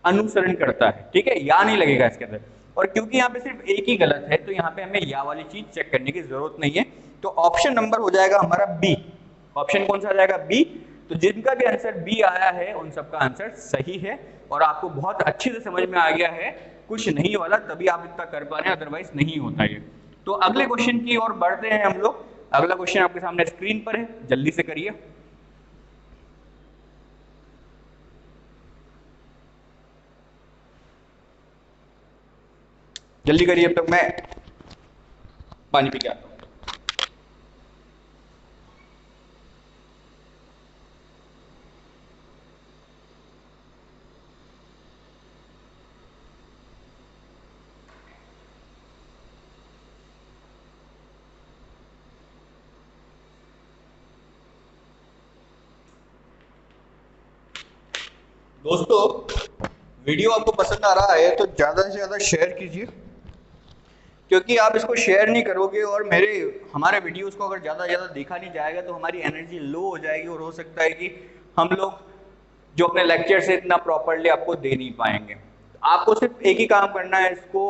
[SPEAKER 1] अनुसरण करता है। ठीक है, या नहीं लगेगा इसके अंदर। और क्योंकि यहाँ पे सिर्फ एक ही गलत है, तो यहाँ पे हमें या वाली चीज चेक करने की जरूरत नहीं है। तो ऑप्शन नंबर हो जाएगा हमारा बी। ऑप्शन कौन सा आ जाएगा? बी। तो जिनका भी आंसर बी आया है उन सबका आंसर सही है, और आपको बहुत अच्छे से समझ में आ गया है कुछ नहीं वाला, तभी आप इतना कर पा रहे हैं, अदरवाइज नहीं होता ये। तो अगले क्वेश्चन की ओर बढ़ते हैं हम लोग। अगला क्वेश्चन आपके सामने स्क्रीन पर है, जल्दी से करिए। जल्दी करिए, अब तक मैं पानी पी के आता हूं। दोस्तों, वीडियो आपको पसंद आ रहा है तो ज्यादा से ज्यादा शेयर कीजिए, क्योंकि आप इसको शेयर नहीं करोगे और हमारे वीडियोस को अगर ज़्यादा देखा नहीं जाएगा तो हमारी एनर्जी लो हो जाएगी, और हो सकता है कि हम लोग जो अपने लेक्चर से इतना प्रॉपरली आपको दे नहीं पाएंगे। आपको सिर्फ एक ही काम करना है, इसको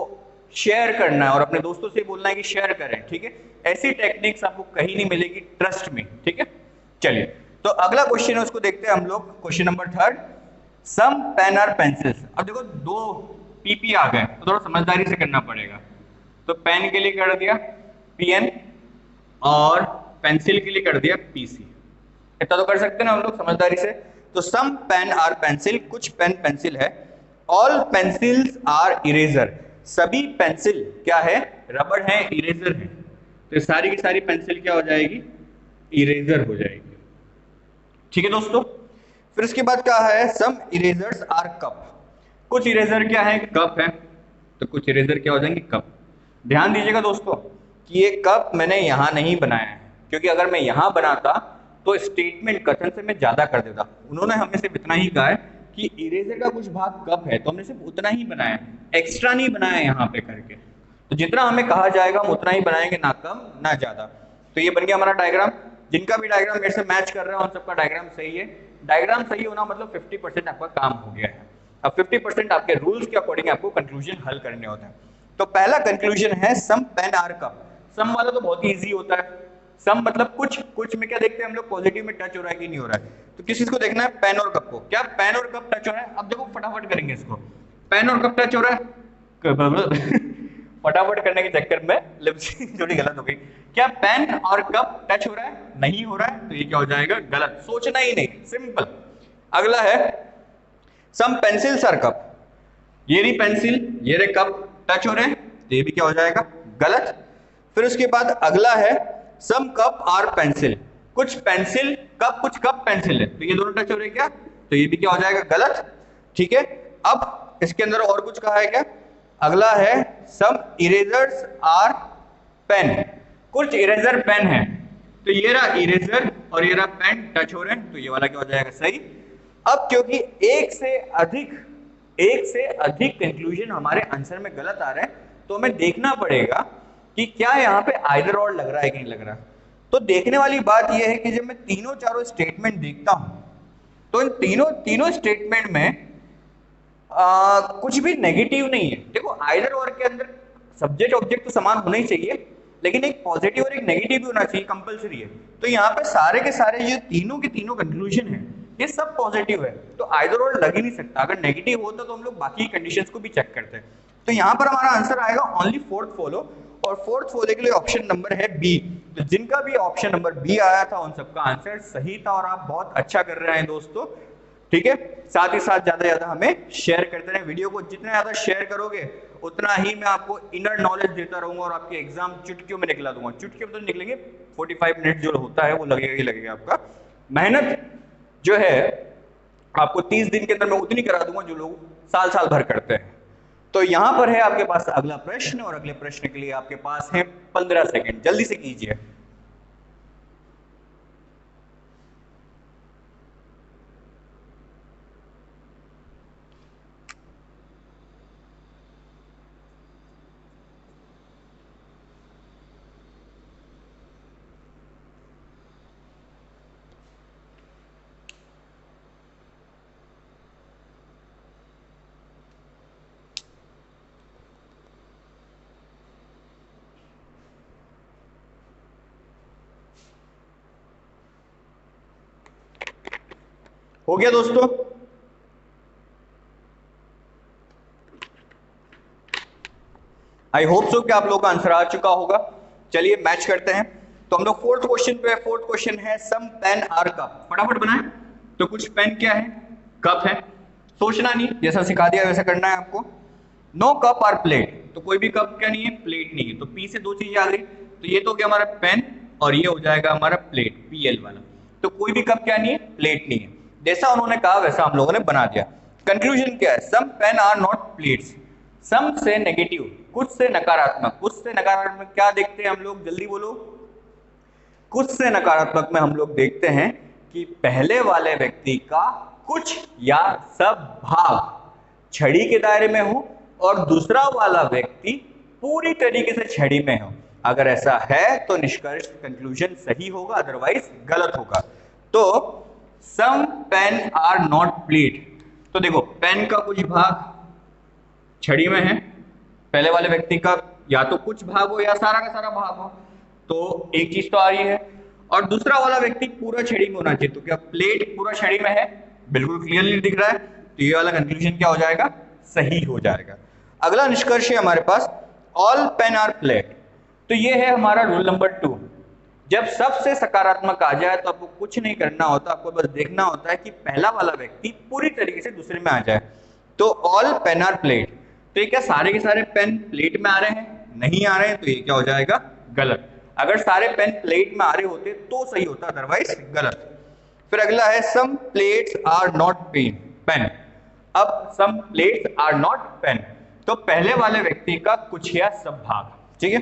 [SPEAKER 1] शेयर करना है और अपने दोस्तों से बोलना है कि शेयर करें। ठीक है, ऐसी टेक्निक्स आपको कहीं नहीं मिलेगी, ट्रस्ट में। ठीक है, चलिए तो अगला क्वेश्चन है उसको देखते हैं हम लोग। Question number third, some pen और पेंसिल्स। अब देखो दो पीपी आ गए, तो थोड़ा समझदारी से करना पड़ेगा। तो पेन के लिए कर दिया पीएन और पेंसिल के लिए कर दिया पीसी। इतना तो कर सकते हैं ना हम लोग समझदारी से। तो सम पेन आर पेंसिल, कुछ पेन पेंसिल है। ऑल पेंसिल्स आर इरेजर, सभी पेंसिल क्या है? रबड़ है, इरेजर है। तो सारी की सारी पेंसिल क्या हो जाएगी? इरेजर हो जाएगी। ठीक है दोस्तों, फिर इसके बाद क्या है? सम इरेजर्स आर कप, कुछ इरेजर क्या है? कप है। तो कुछ इरेजर क्या हो जाएंगे? कप। ध्यान दीजिएगा दोस्तों कि ये कप मैंने यहां नहीं बनाया है, क्योंकि अगर मैं यहां बनाता तो स्टेटमेंट कथन से मैं ज्यादा कर देता। उन्होंने हमें सिर्फ इतना ही कहा है कि इरेजर का कुछ भाग कप है, तो हमने सिर्फ उतना ही बनाया, एक्स्ट्रा नहीं बनाया यहाँ पे करके। तो जितना हमें कहा जाएगा हम उतना ही बनाएंगे, ना कम ना ज्यादा। तो ये बन गया हमारा डायग्राम। जिनका भी डायग्राम मेरे से मैच कर रहा है उन सबका डायग्राम सही है। डायग्राम सही होना मतलब 50% आपका काम हो गया है। अब 50% आपके रूल्स के अकॉर्डिंग आपको कंक्लूजन हल करने होते हैं। तो पहला कंक्लूजन है सम पेन आर कप। सम वाला तो बहुत ही इजी होता है। सम मतलब कुछ, कुछ में क्या देखते हैं हम लोग? पॉजिटिव में टच हो रहा है कि नहीं हो रहा है। तो किस चीज को देखना है? पेन और कप को। क्या पेन और कप टच हो रहा है? अब देखो फटाफट करेंगे इसको। पेन और कप टच हो रहा है फटाफट करने के चक्कर में लिप्स थोड़ी गलत हो गई। क्या पेन और कप टच हो रहा है? नहीं हो रहा है, तो ये क्या हो जाएगा? गलत। सोचना ही नहीं, सिंपल। अगला है सम पेंसिल्स आर कप, ये रही पेंसिल, ये रहे कप, टच हो रहे हैं, तो ये भी क्या हो जाएगा? गलत। फिर उसके बाद अगला है सम कप आर पेंसिल, कुछ पेंसिल कप, कुछ कप पेंसिल है, तो ये दोनों टच हो रहे हैं क्या? तो ये भी क्या हो जाएगा? गलत। ठीक है, अब इसके अंदर और कुछ कहा है क्या? अगला है सम इरेजर्स आर पेन, कुछ इरेजर पेन है, तो ये रहा इरेजर और ये रहा पेन, टच हो रहे हैं, तो ये वाला क्या हो जाएगा? सही। अब क्योंकि एक से अधिक कंक्लूजन हमारे आंसर में गलत आ रहे हैं, तो हमें देखना पड़ेगा कि क्या यहाँ पे आइदर और लग रहा है कि नहीं लग रहा। तो देखने वाली बात यह है कि जब मैं तीनों चारों स्टेटमेंट देखता हूं तो इन तीनों स्टेटमेंट में कुछ भी नेगेटिव नहीं है। देखो आइदर और के अंदर सब्जेक्ट ऑब्जेक्ट तो समान होना ही चाहिए, लेकिन एक पॉजिटिव और एक नेगेटिव भी होना चाहिए, कंपलसरी है। तो यहाँ पे सारे के सारे ये तीनों के तीनों कंक्लूजन है ये सब पॉजिटिव है, तो आइदर और लग ही नहीं सकता। अगर नेगेटिव होता तो हम लोग बाकी कंडीशंस को भी चेक करते हैं। तो यहाँ पर हमारा आंसर आएगा ओनली फोर्थ फॉलो, और फोर्थ फॉलो के लिए ऑप्शन नंबर है बी। तो जिनका भी ऑप्शन नंबर बी आया था उन सबका आंसर सही था, और आप बहुत अच्छा कर रहे हैं दोस्तों, ठीक है। साथ ही साथ ज्यादा ज्यादा हमें शेयर करते रहे वीडियो को, जितना ज्यादा शेयर करोगे उतना ही मैं आपको इनर नॉलेज देता रहूंगा, और आपके एग्जाम चुटकियों में निकला दूंगा। चुटकियों में तो निकलेंगे, 45 मिनट जो होता है वो लगेगा ही लगेगा। आपका मेहनत जो है आपको 30 दिन के अंदर मैं उतनी करा दूंगा जो लोग साल साल भर करते हैं। तो यहां पर है आपके पास अगला प्रश्न, और अगले प्रश्न के लिए आपके पास है 15 सेकंड, जल्दी से कीजिए। हो गया दोस्तों? आई होप सो कि आप लोगों का आंसर आ चुका होगा। चलिए मैच करते हैं। तो हम लोग फोर्थ क्वेश्चन पे, फोर्थ क्वेश्चन है सम पेन आर कप। फटाफट बनाएं। तो कुछ पेन क्या है, कप है, सोचना नहीं, जैसा सिखा दिया वैसा करना है आपको। नो कप आर प्लेट, तो कोई भी कप क्या नहीं है, प्लेट नहीं है। तो पी से दो चीजें आ गई, तो ये तो क्या हमारा पेन, और ये हो जाएगा हमारा प्लेट, पीएल वाला। तो कोई भी कप क्या नहीं है, प्लेट नहीं है। जैसा उन्होंने कहा वैसा हम लोगों ने बना दिया। कंक्लूजन क्या है, some pen are not plates. Some से नेगेटिव, कुछ से नकारात्मक। कुछ से नकारात्मक क्या देखते हैं हम लोग, जल्दी बोलो। कुछ से नकारात्मक में हम लोग देखते हैं कि पहले वाले व्यक्ति का कुछ या सब भाग छड़ी के दायरे में हो, और दूसरा वाला व्यक्ति पूरी तरीके से छड़ी में हो। अगर ऐसा है तो निष्कर्ष कंक्लूजन सही होगा, अदरवाइज गलत होगा। तो some pen are not plate. तो देखो पेन का कुछ भाग छड़ी में है, पहले वाले व्यक्ति का या तो कुछ भाग हो या सारा का सारा भाग हो, तो एक चीज तो आ रही है। और दूसरा वाला व्यक्ति पूरा छड़ी में होना चाहिए। तो क्या प्लेट पूरा छड़ी में है, बिल्कुल क्लियरली दिख रहा है, तो ये वाला कंक्लूजन क्या हो जाएगा, सही हो जाएगा। अगला निष्कर्ष है हमारे पास ऑल पेन आर प्लेट। तो ये है हमारा रूल नंबर 2। जब सबसे सकारात्मक आ जाए तो आपको कुछ नहीं करना होता, आपको बस देखना होता है कि पहला वाला व्यक्ति पूरी तरीके से दूसरे में आ जाए। तो ऑल पेन आर प्लेट, तो ये क्या सारे के सारे पेन प्लेट में आ रहे हैं, नहीं आ रहे हैं, तो ये क्या हो जाएगा, गलत। अगर सारे पेन प्लेट में आ रहे होते तो सही होता, अदरवाइज गलत। फिर अगला है some plates are not pen. अब सम प्लेट्स आर नॉट पेन, तो पहले वाले व्यक्ति का कुछ या सब भाग, ठीक है,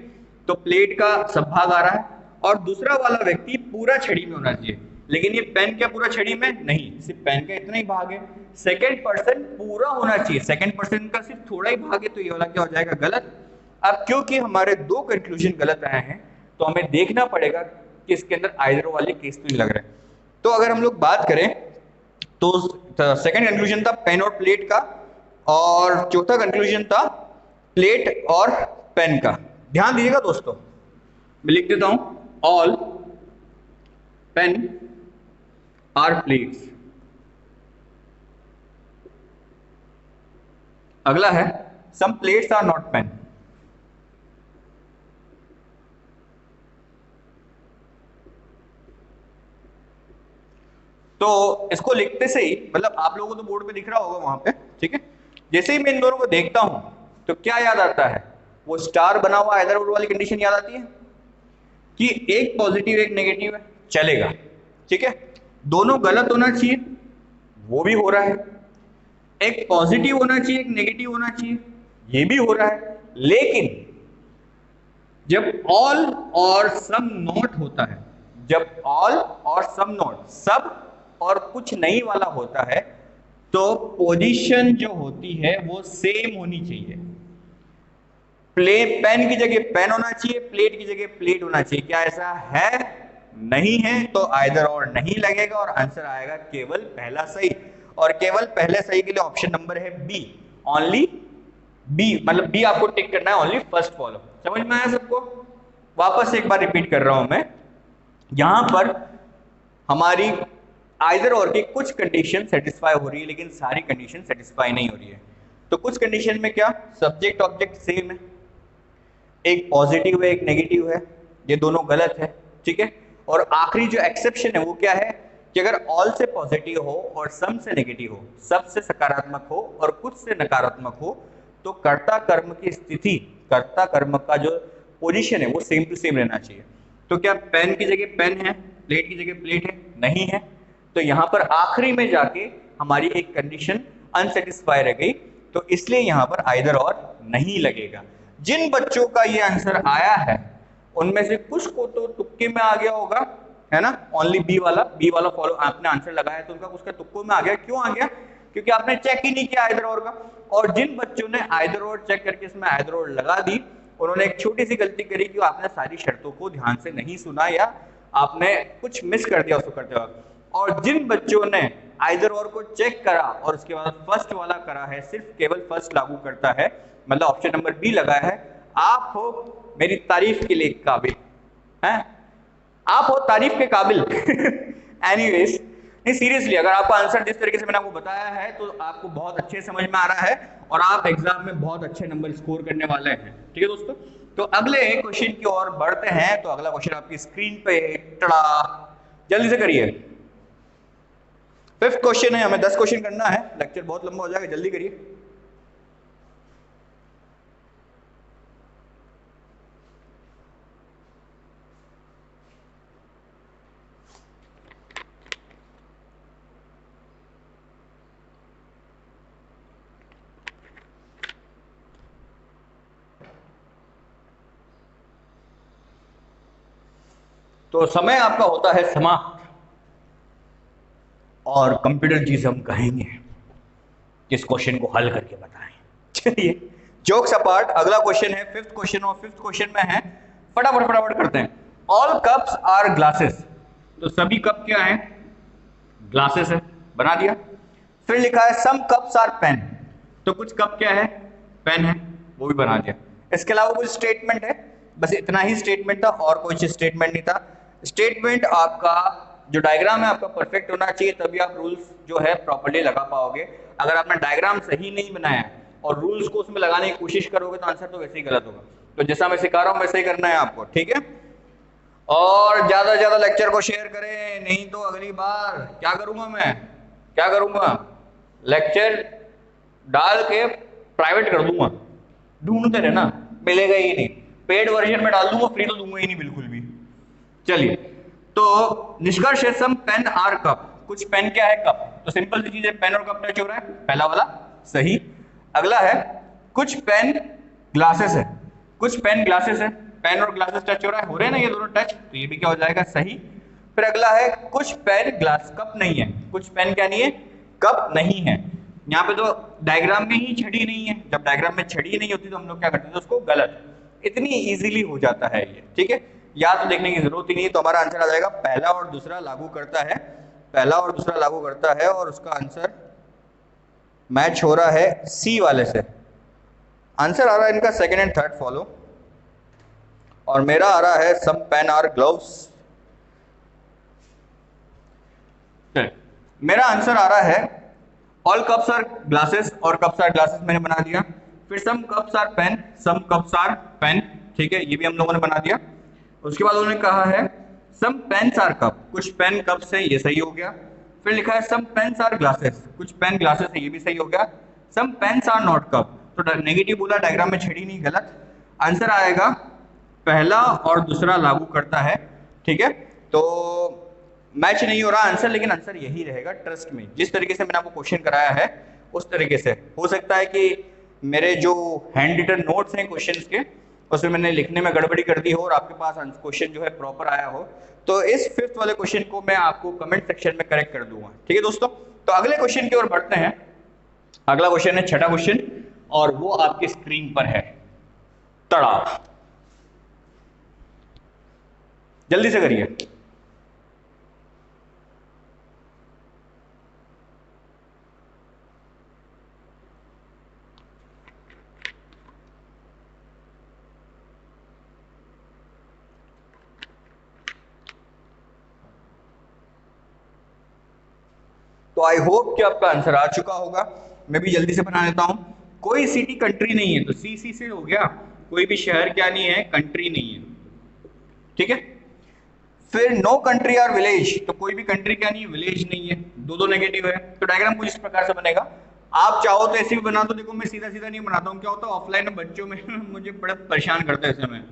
[SPEAKER 1] तो प्लेट का सब भाग आ रहा है, और दूसरा वाला व्यक्ति पूरा छड़ी में होना चाहिए। लेकिन ये पेन क्या पूरा छड़ी में नहीं, सिर्फ पेन का इतना ही भाग है। सेकंड पर्सन पूरा होना चाहिए, सेकंड पर्सन का सिर्फ थोड़ा ही भाग है, तो ये वाला क्या हो जाएगा, गलत। अब क्योंकि हमारे दो कंक्लूजन गलत आए हैं, तो हमें देखना पड़ेगा कि इसके अंदर आइदर वाले केस तो नहीं लग रहे। तो अगर हम लोग बात करें तो सेकंड कंक्लूजन था पेन और प्लेट का, और चौथा कंक्लूजन था प्लेट और पेन का। ध्यान दीजिएगा दोस्तों, मैं लिख देता हूं, ऑल पेन आर प्लेट्स। अगला है some plates are not pen. तो इसको लिखते से ही, मतलब आप लोगों को तो बोर्ड पे दिख रहा होगा वहां पे, ठीक है, जैसे ही मैं इन दोनों को देखता हूं तो क्या याद आता है, वो स्टार बना हुआ आइदर और वाली कंडीशन याद आती है कि एक पॉजिटिव एक नेगेटिव है, चलेगा, ठीक है, दोनों गलत होना चाहिए, वो भी हो रहा है। एक पॉजिटिव होना चाहिए एक नेगेटिव होना चाहिए, ये भी हो रहा है। लेकिन जब ऑल और सम नॉट होता है, जब ऑल और सम नॉट, सब और कुछ नहीं वाला होता है, तो पोजीशन जो होती है वो सेम होनी चाहिए। पेन की जगह पेन होना चाहिए, प्लेट की जगह प्लेट होना चाहिए। क्या ऐसा है? नहीं है, तो आइदर और नहीं लगेगा और आंसर आएगा केवल पहला सही। और केवल पहले सही के लिए ऑप्शन नंबर है बी, ओनली बी, मतलब बी आपको टिक करना है, ओनली फर्स्ट फॉलो। समझ में आया सबको? वापस एक बार रिपीट कर रहा हूं मैं, यहां पर हमारी आइदर और की कुछ कंडीशन सेटिस्फाई हो रही है, लेकिन सारी कंडीशन सेटिस्फाई नहीं हो रही है। तो कुछ कंडीशन में क्या सब्जेक्ट ऑब्जेक्ट सेम है, एक पॉजिटिव है एक नेगेटिव है, ये दोनों गलत है, ठीक है। और आखिरी जो एक्सेप्शन है वो क्या है कि अगर ऑल से पॉजिटिव हो और सम से नेगेटिव हो, सब से सकारात्मक हो और कुछ से नकारात्मक हो, तो कर्ता कर्म की स्थिति, कर्ता कर्म का जो पोजीशन है वो सेम टू सेम रहना चाहिए। तो क्या पेन की जगह पेन है, प्लेट की जगह प्लेट है? नहीं है। तो यहां पर आखिरी में जाके हमारी एक कंडीशन अनसेटिस्फाई रह गई, तो इसलिए यहां पर आइदर और नहीं लगेगा। जिन बच्चों का ये आंसर आया है उनमें से कुछ को तो तुक्के में आ गया होगा, है ना, ओनली बी वाला फॉलो आपने आंसर लगाया तो उनका उसका तुक्कों में आ गया। क्यों आ गया? क्योंकि आपने चेक ही नहीं किया आइदर और का। और जिन बच्चों ने आइदर और चेक करके इसमें आइदर और लगा दी, उन्होंने एक छोटी सी गलती करी कि आपने सारी शर्तों को ध्यान से नहीं सुना या आपने कुछ मिस कर दिया उसको करते वक्त। और जिन बच्चों ने आइदर और को चेक करा और उसके बाद फर्स्ट वाला करा है, सिर्फ केवल फर्स्ट लागू करता है, मतलब ऑप्शन नंबर बी लगाया है, आप हो मेरी तारीफ के लिए काबिल हैं, आप हो तारीफ के काबिल। एनीवेज, नहीं सीरियसली, अगर आपका आंसर जिस तरीके से मैंने आपको बताया है तो आपको बहुत अच्छे समझ में आ रहा है और आप एग्जाम में बहुत अच्छे नंबर स्कोर करने वाले हैं, ठीक है दोस्तों। तो अगले क्वेश्चन की ओर बढ़ते हैं। तो अगला क्वेश्चन आपकी स्क्रीन पे टड़ा, जल्दी से करिए। 5th क्वेश्चन है, हमें 10 क्वेश्चन करना है, लेक्चर बहुत लंबा हो जाएगा, जल्दी करिए। तो समय आपका होता है समाप्त और कंप्यूटर जी से हम कहेंगे इस क्वेश्चन को हल करके बताएं। चलिए, जोक्स अपार्ट, अगला क्वेश्चन है 5th क्वेश्चन और 5th क्वेश्चन में है, फटाफट करते हैं। ऑल कप्स आर ग्लासेस, तो सभी कप क्या है? ग्लासेस है, बना दिया। फिर लिखा है सम कप्स आर पेन, तो कुछ कप क्या है? पेन है, वो भी बना दिया। इसके अलावा कुछ स्टेटमेंट है, बस इतना ही स्टेटमेंट था और कोई स्टेटमेंट नहीं था। स्टेटमेंट आपका जो डायग्राम है आपका परफेक्ट होना चाहिए, तभी आप रूल्स जो है प्रॉपर्ली लगा पाओगे। अगर आपने डायग्राम सही नहीं बनाया और रूल्स को उसमें लगाने की कोशिश करोगे तो आंसर तो वैसे ही गलत होगा। तो जैसा मैं सिखा रहा हूं वैसे ही करना है आपको, ठीक है। और ज्यादा से ज्यादा लेक्चर को शेयर करें, नहीं तो अगली बार क्या करूंगा मैं, क्या करूंगा, लेक्चर डाल के प्राइवेट कर दूंगा, ढूंढते रहना, मिलेगा ही नहीं। पेड वर्जन में डाल दूंगा, फ्री तो दूंगा ही नहीं बिल्कुल भी। चलिए, तो निष्कर्ष है सम पेन आर कप, कुछ पेन क्या है? कप। तो सिंपल सी चीज है, पेन और कप टच हो रहा है, पहला वाला सही। अगला है कुछ पेन ग्लासेस है, कुछ पेन ग्लासेस है, पेन और ग्लासेस टच हो रहा है, हो रहे हैं ना ये दोनों टच, तो ये भी क्या हो जाएगा? सही। फिर अगला है कुछ पेन ग्लास कप नहीं है, कुछ पेन क्या नहीं है? कप नहीं है। यहाँ पे तो डायग्राम में ही छड़ी नहीं है, जब डायग्राम में छड़ी नहीं होती तो हम लोग क्या करते थे उसको गलत, इतनी इजीली हो जाता है ये, ठीक है। याद तो देखने की जरूरत ही नहीं है। तो हमारा आंसर आ जाएगा पहला और दूसरा लागू करता है, पहला और दूसरा लागू करता है, और उसका आंसर मैच हो रहा है सी वाले से। आंसर आ रहा है इनका सेकंड एंड थर्ड फॉलो, और मेरा आ रहा है सम पेन आर ग्लव्स। मेरा आंसर आ रहा है ऑल कप्स आर ग्लासेस, और कप्स आर ग्लासेस मैंने बना दिया। फिर some cups are pen, some cups are pen, ठीक है, ये भी हम लोगों ने बना दिया। उसके बाद उन्होंने कहा है सम पेन्स आर कप, कुछ पेन कप्स है, ये सही हो गया। फिर लिखा है सम पेन्स आर ग्लासेस, कुछ पेन ग्लासेस है, ये भी सही हो गया। सम पेन्स आर नॉट कप, तो नेगेटिव बोला, डायग्राम में छड़ी नहीं, गलत। आंसर आएगा पहला और दूसरा लागू करता है, ठीक है। तो मैच नहीं हो रहा आंसर, लेकिन आंसर यही रहेगा, ट्रस्ट में। जिस तरीके से मैंने आपको क्वेश्चन कराया है उस तरीके से। हो सकता है कि मेरे जो हैंड रिटन नोट्स हैं क्वेश्चंस के, उसमें मैंने लिखने में गड़बड़ी कर दी हो और आपके पास क्वेश्चन जो है प्रॉपर आया हो, तो इस 5th वाले क्वेश्चन को मैं आपको कमेंट सेक्शन में करेक्ट कर दूंगा, ठीक है दोस्तों। तो अगले क्वेश्चन की ओर बढ़ते हैं। अगला क्वेश्चन है 6ठा क्वेश्चन, और वो आपकी स्क्रीन पर है। तड़ा। जल्दी से करिए। तो आई होप कि आपका आंसर आ चुका होगा। मैं भी जल्दी से बना लेता हूं। कोई सिटी कंट्री नहीं है, तो सी से हो गया। कोई भी शहर क्या नहीं है, कंट्री नहीं है, ठीक है। फिर नो कंट्री और विलेज, तो कोई भी कंट्री क्या नहीं है, विलेज नहीं है, दो नेगेटिव है। तो डायग्राम कुछ इस प्रकार से बनेगा। आप चाहो तो ऐसे भी बना दो। देखो मैं सीधा सीधा नहीं बनाता हूँ, क्या होता है ऑफलाइन में बच्चों में मुझे बड़ा परेशान करते हैं ऐसे में।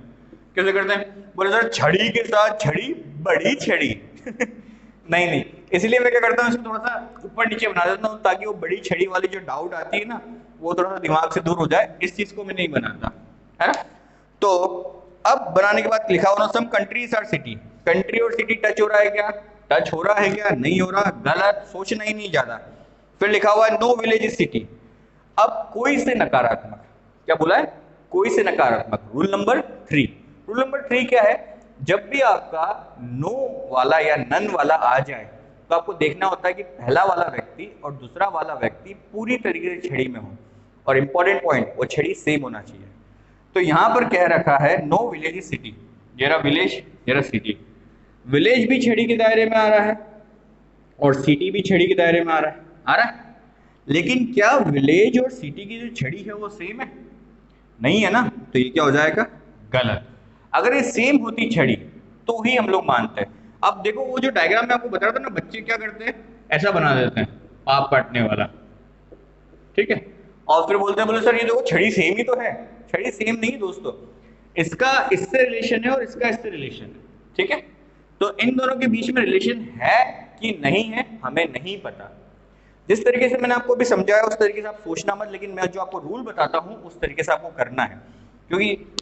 [SPEAKER 1] कैसे करते हैं, बोले सर छड़ी के साथ छड़ी, बड़ी छड़ी नहीं नहीं, इसलिए मैं क्या करता हूँ, इसको थोड़ा सा ऊपर नीचे बना देता हूँ, ताकि वो बड़ी छड़ी वाली जो डाउट आती है ना, वो थोड़ा सा दिमाग से दूर हो जाए। इस चीज को मैं नहीं बनाता है ना। तो अब बनाने के बाद लिखा होना some countries are city. Country और सिटी टच हो रहा है क्या, टच हो रहा है क्या, नहीं हो रहा, गलत, सोचना ही नहीं ज्यादा। फिर लिखा हुआ है नो विलेज इज सिटी। अब कोई से नकारात्मक, क्या बोला है, कोई से नकारात्मक। रूल नंबर 3, रूल नंबर 3 क्या है, जब भी आपका नो वाला या नन वाला आ जाए, तो आपको देखना होता है कि पहला वाला व्यक्ति और दूसरा वाला व्यक्ति पूरी तरीके से छड़ी में हो, और इंपॉर्टेंट पॉइंट, वो छड़ी सेम होना चाहिए। तो यहां पर कह रखा है नो विलेज सिटी, जरा विलेज जरा सिटी। विलेज भी छड़ी के दायरे में आ रहा है और सिटी भी छड़ी के दायरे में आ रहा है, आ रहा है। लेकिन क्या विलेज और सिटी की जो छड़ी है वो सेम है, नहीं है ना, तो ये क्या हो जाएगा, गलत। अगर ये सेम होती छड़ी तो ही हम लोग मानते हैं। अब देखो वो जो डायग्राम में आपको बता रहा था ना, बच्चे क्या करते हैं, ऐसा बना देते हैं पाप काटने वाला, ठीक है, और फिर बोलते हैं, बोले सर ये देखो छड़ी सेम ही तो है। छड़ी सेम नहीं दोस्तों, इसका इससे रिलेशन है और इसका इससे रिलेशन है, ठीक है। तो इन दोनों के बीच में रिलेशन है कि नहीं है हमें नहीं पता। जिस तरीके से मैंने आपको भी समझाया उस तरीके से आप सोचना मत, लेकिन मैं जो आपको रूल बताता हूं उस तरीके से आपको करना है, क्योंकि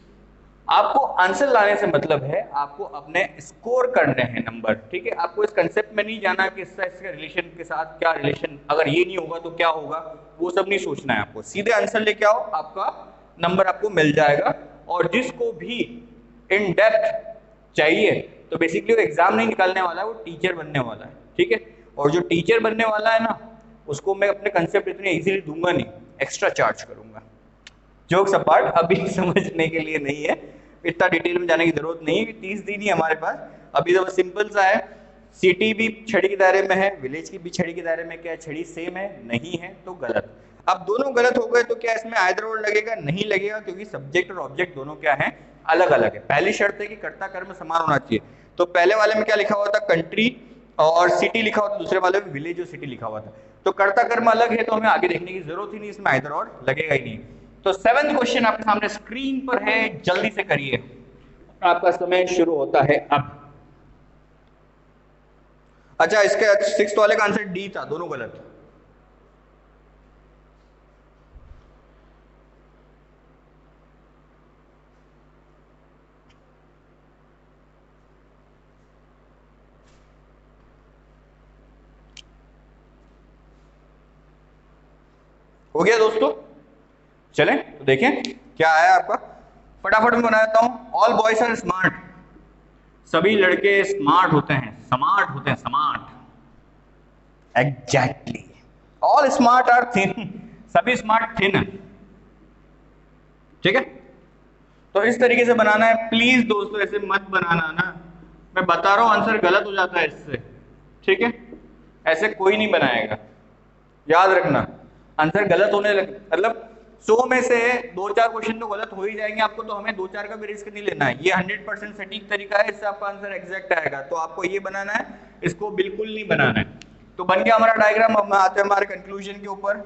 [SPEAKER 1] आपको आंसर लाने से मतलब है आपको अपने स्कोर करने हैं नंबर, ठीक है। आपको इस कंसेप्ट में नहीं जाना कि इसका इसके रिलेशन के साथ क्या रिलेशन, अगर ये नहीं होगा तो क्या होगा, वो सब नहीं सोचना है आपको। सीधे आंसर लेके आओ, आपका नंबर आपको मिल जाएगा। और जिसको भी इन डेप्थ चाहिए, तो बेसिकली वो एग्जाम नहीं निकालने वाला है, वो टीचर बनने वाला है, ठीक है। और जो टीचर बनने वाला है ना, उसको मैं अपने कंसेप्ट इतने इजीली दूंगा नहीं, एक्स्ट्रा चार्ज करूंगा। जोक्स अपार्ट, अभी समझने के लिए नहीं है, इतना डिटेल में जाने की जरूरत नहीं है, 30 दिन ही हमारे पास। अभी तो सिंपल सा है, सिटी भी छड़ी के दायरे में है, विलेज की भी छड़ी के दायरे में, क्या छड़ी सेम है, नहीं है, तो गलत। अब दोनों गलत हो गए तो क्या इसमें आइदर और लगेगा, नहीं लगेगा, क्योंकि सब्जेक्ट और ऑब्जेक्ट दोनों क्या है, अलग अलग है। पहली शर्त है कि कर्ता कर्म समान होना चाहिए। तो पहले वाले में क्या लिखा हुआ था, कंट्री और सिटी लिखा हुआ था, दूसरे वाले में विलेज और सिटी लिखा हुआ था। तो कर्ता कर्म अलग है, तो हमें आगे देखने की जरूरत ही नहीं, इसमें आइदर और लगेगा ही नहीं। तो 7वां क्वेश्चन आपके सामने स्क्रीन पर है, जल्दी से करिए, आपका समय शुरू होता है अब। अच्छा, इसके 6th वाले का आंसर डी था, दोनों गलत। हो गया दोस्तों, चलें तो देखें क्या आया आपका, फटाफट में बना देता हूं। ऑल बॉयज आर स्मार्ट, सभी लड़के स्मार्ट होते हैं, स्मार्ट होते हैं, smart. Exactly. All smart are thin, सभी स्मार्ट थिन है, ठीक है। तो इस तरीके से बनाना है, प्लीज दोस्तों ऐसे मत बनाना ना, मैं बता रहा हूं आंसर गलत हो जाता है इससे, ठीक है। ऐसे कोई नहीं बनाएगा, याद रखना। आंसर गलत होने लग, मतलब 100 में से 2-4 क्वेश्चन तो गलत हो ही जाएंगे आपको, तो हमें 2-4 का भी रिस्क नहीं लेना है। ये 100% सटीक तरीका है, इससे आपका आंसर एग्जैक्ट आएगा। तो आपको ये बनाना है, इसको बिल्कुल नहीं बनाना है। तो बन गया हमारा डायग्राम। अब आते हैं हमारे कंक्लूजन के ऊपर।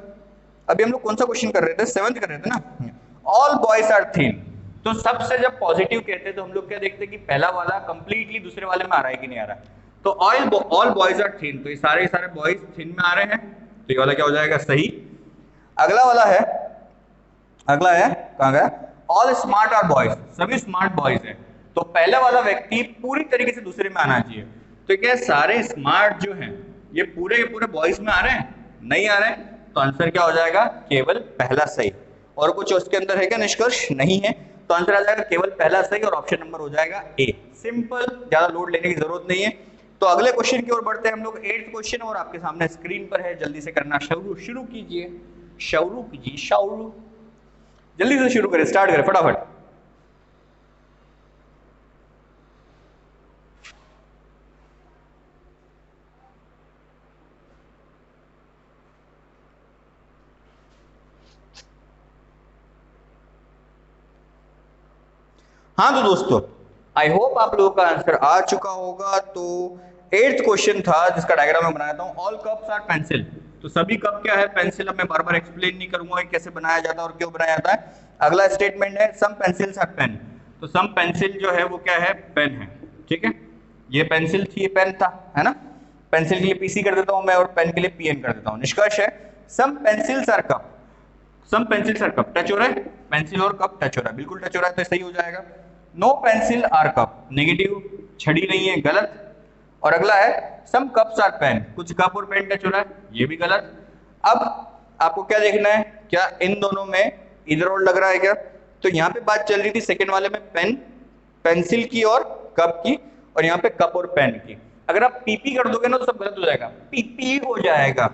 [SPEAKER 1] अभी हम लोग कौन सा क्वेश्चन कर रहे थे, 7th कर रहे थे ना। ऑल बॉयज आर थिन, तो सबसे जब पॉजिटिव कहते हैं तो हम लोग क्या देखते हैं कि पहला वाला कंप्लीटली दूसरे वाले में आ रहा है कि नहीं आ रहा है। तो ऑल बॉयज आर थिन, तो ये सारे बॉयज थिन में आ रहे हैं, तो ये वाला क्या हो जाएगा, सही। अगला वाला है, अगला है, कहां गया, ऑल स्मार्ट आर बॉयज, सभी स्मार्ट बॉयज हैं। तो पहला वाला व्यक्ति पूरी तरीके से दूसरे में आना चाहिए। तो क्या सारे स्मार्ट जो हैं ये पूरे के पूरे बॉयज में आ रहे हैं, नहीं आ रहे हैं, तो आंसर क्या हो जाएगा, केवल पहला सही। और कुछ उसके अंदर है क्या निष्कर्ष, नहीं है। तो आंसर आ जाएगा केवल पहला सही और ऑप्शन नंबर हो जाएगा ए। सिंपल, ज्यादा लोड लेने की जरूरत नहीं है। तो अगले क्वेश्चन की ओर बढ़ते हैं हम लोग। 8th क्वेश्चन और आपके सामने स्क्रीन पर है, जल्दी से करना शुरू कीजिए, शुरू जल्दी से शुरू करें, स्टार्ट करें फटाफट। हाँ तो दोस्तों, आई होप आप लोगों का आंसर आ चुका होगा। तो 8th क्वेश्चन था जिसका डायग्राम मैं बनाया था, ऑल कप्स आर पेंसिल। तो सभी कप क्या है, पेंसिल। अब मैं बार बार एक्सप्लेन नहीं करूंगा कैसे बनाया जाता है और क्यों बनाया जाता है। अगला स्टेटमेंट है सम पेंसिल्स आर पेन। तो सम पेंसिल जो है वो क्या है, पेन है। ठीक है, ये पेंसिल थी, ये पेन था, है ना। पेंसिल के लिए पीसी कर देता हूं मैं और पेन के लिए पीएन कर देता हूं। निष्कर्ष है some pencils are cup, some pencils are cup. Touch हो रहा है, पेंसिल और कप टच हो रहा है, बिल्कुल टच हो रहा है तो सही हो जाएगा। No pencil are cup, negative, छड़ी नहीं है, गलत। और अगला है सम कप्स आर पेन, कुछ कप और पेन टच हो रहा है, ये भी गलत। अब आपको क्या देखना है, क्या इन दोनों में इधर और लग रहा है क्या। तो यहाँ पे बात चल रही थी सेकंड वाले में पेन, पेंसिल की और कप की, और यहाँ पे कप और पेन की। अगर आप पीपी कर दोगे ना तो सब गलत हो जाएगा, पीपी हो जाएगा।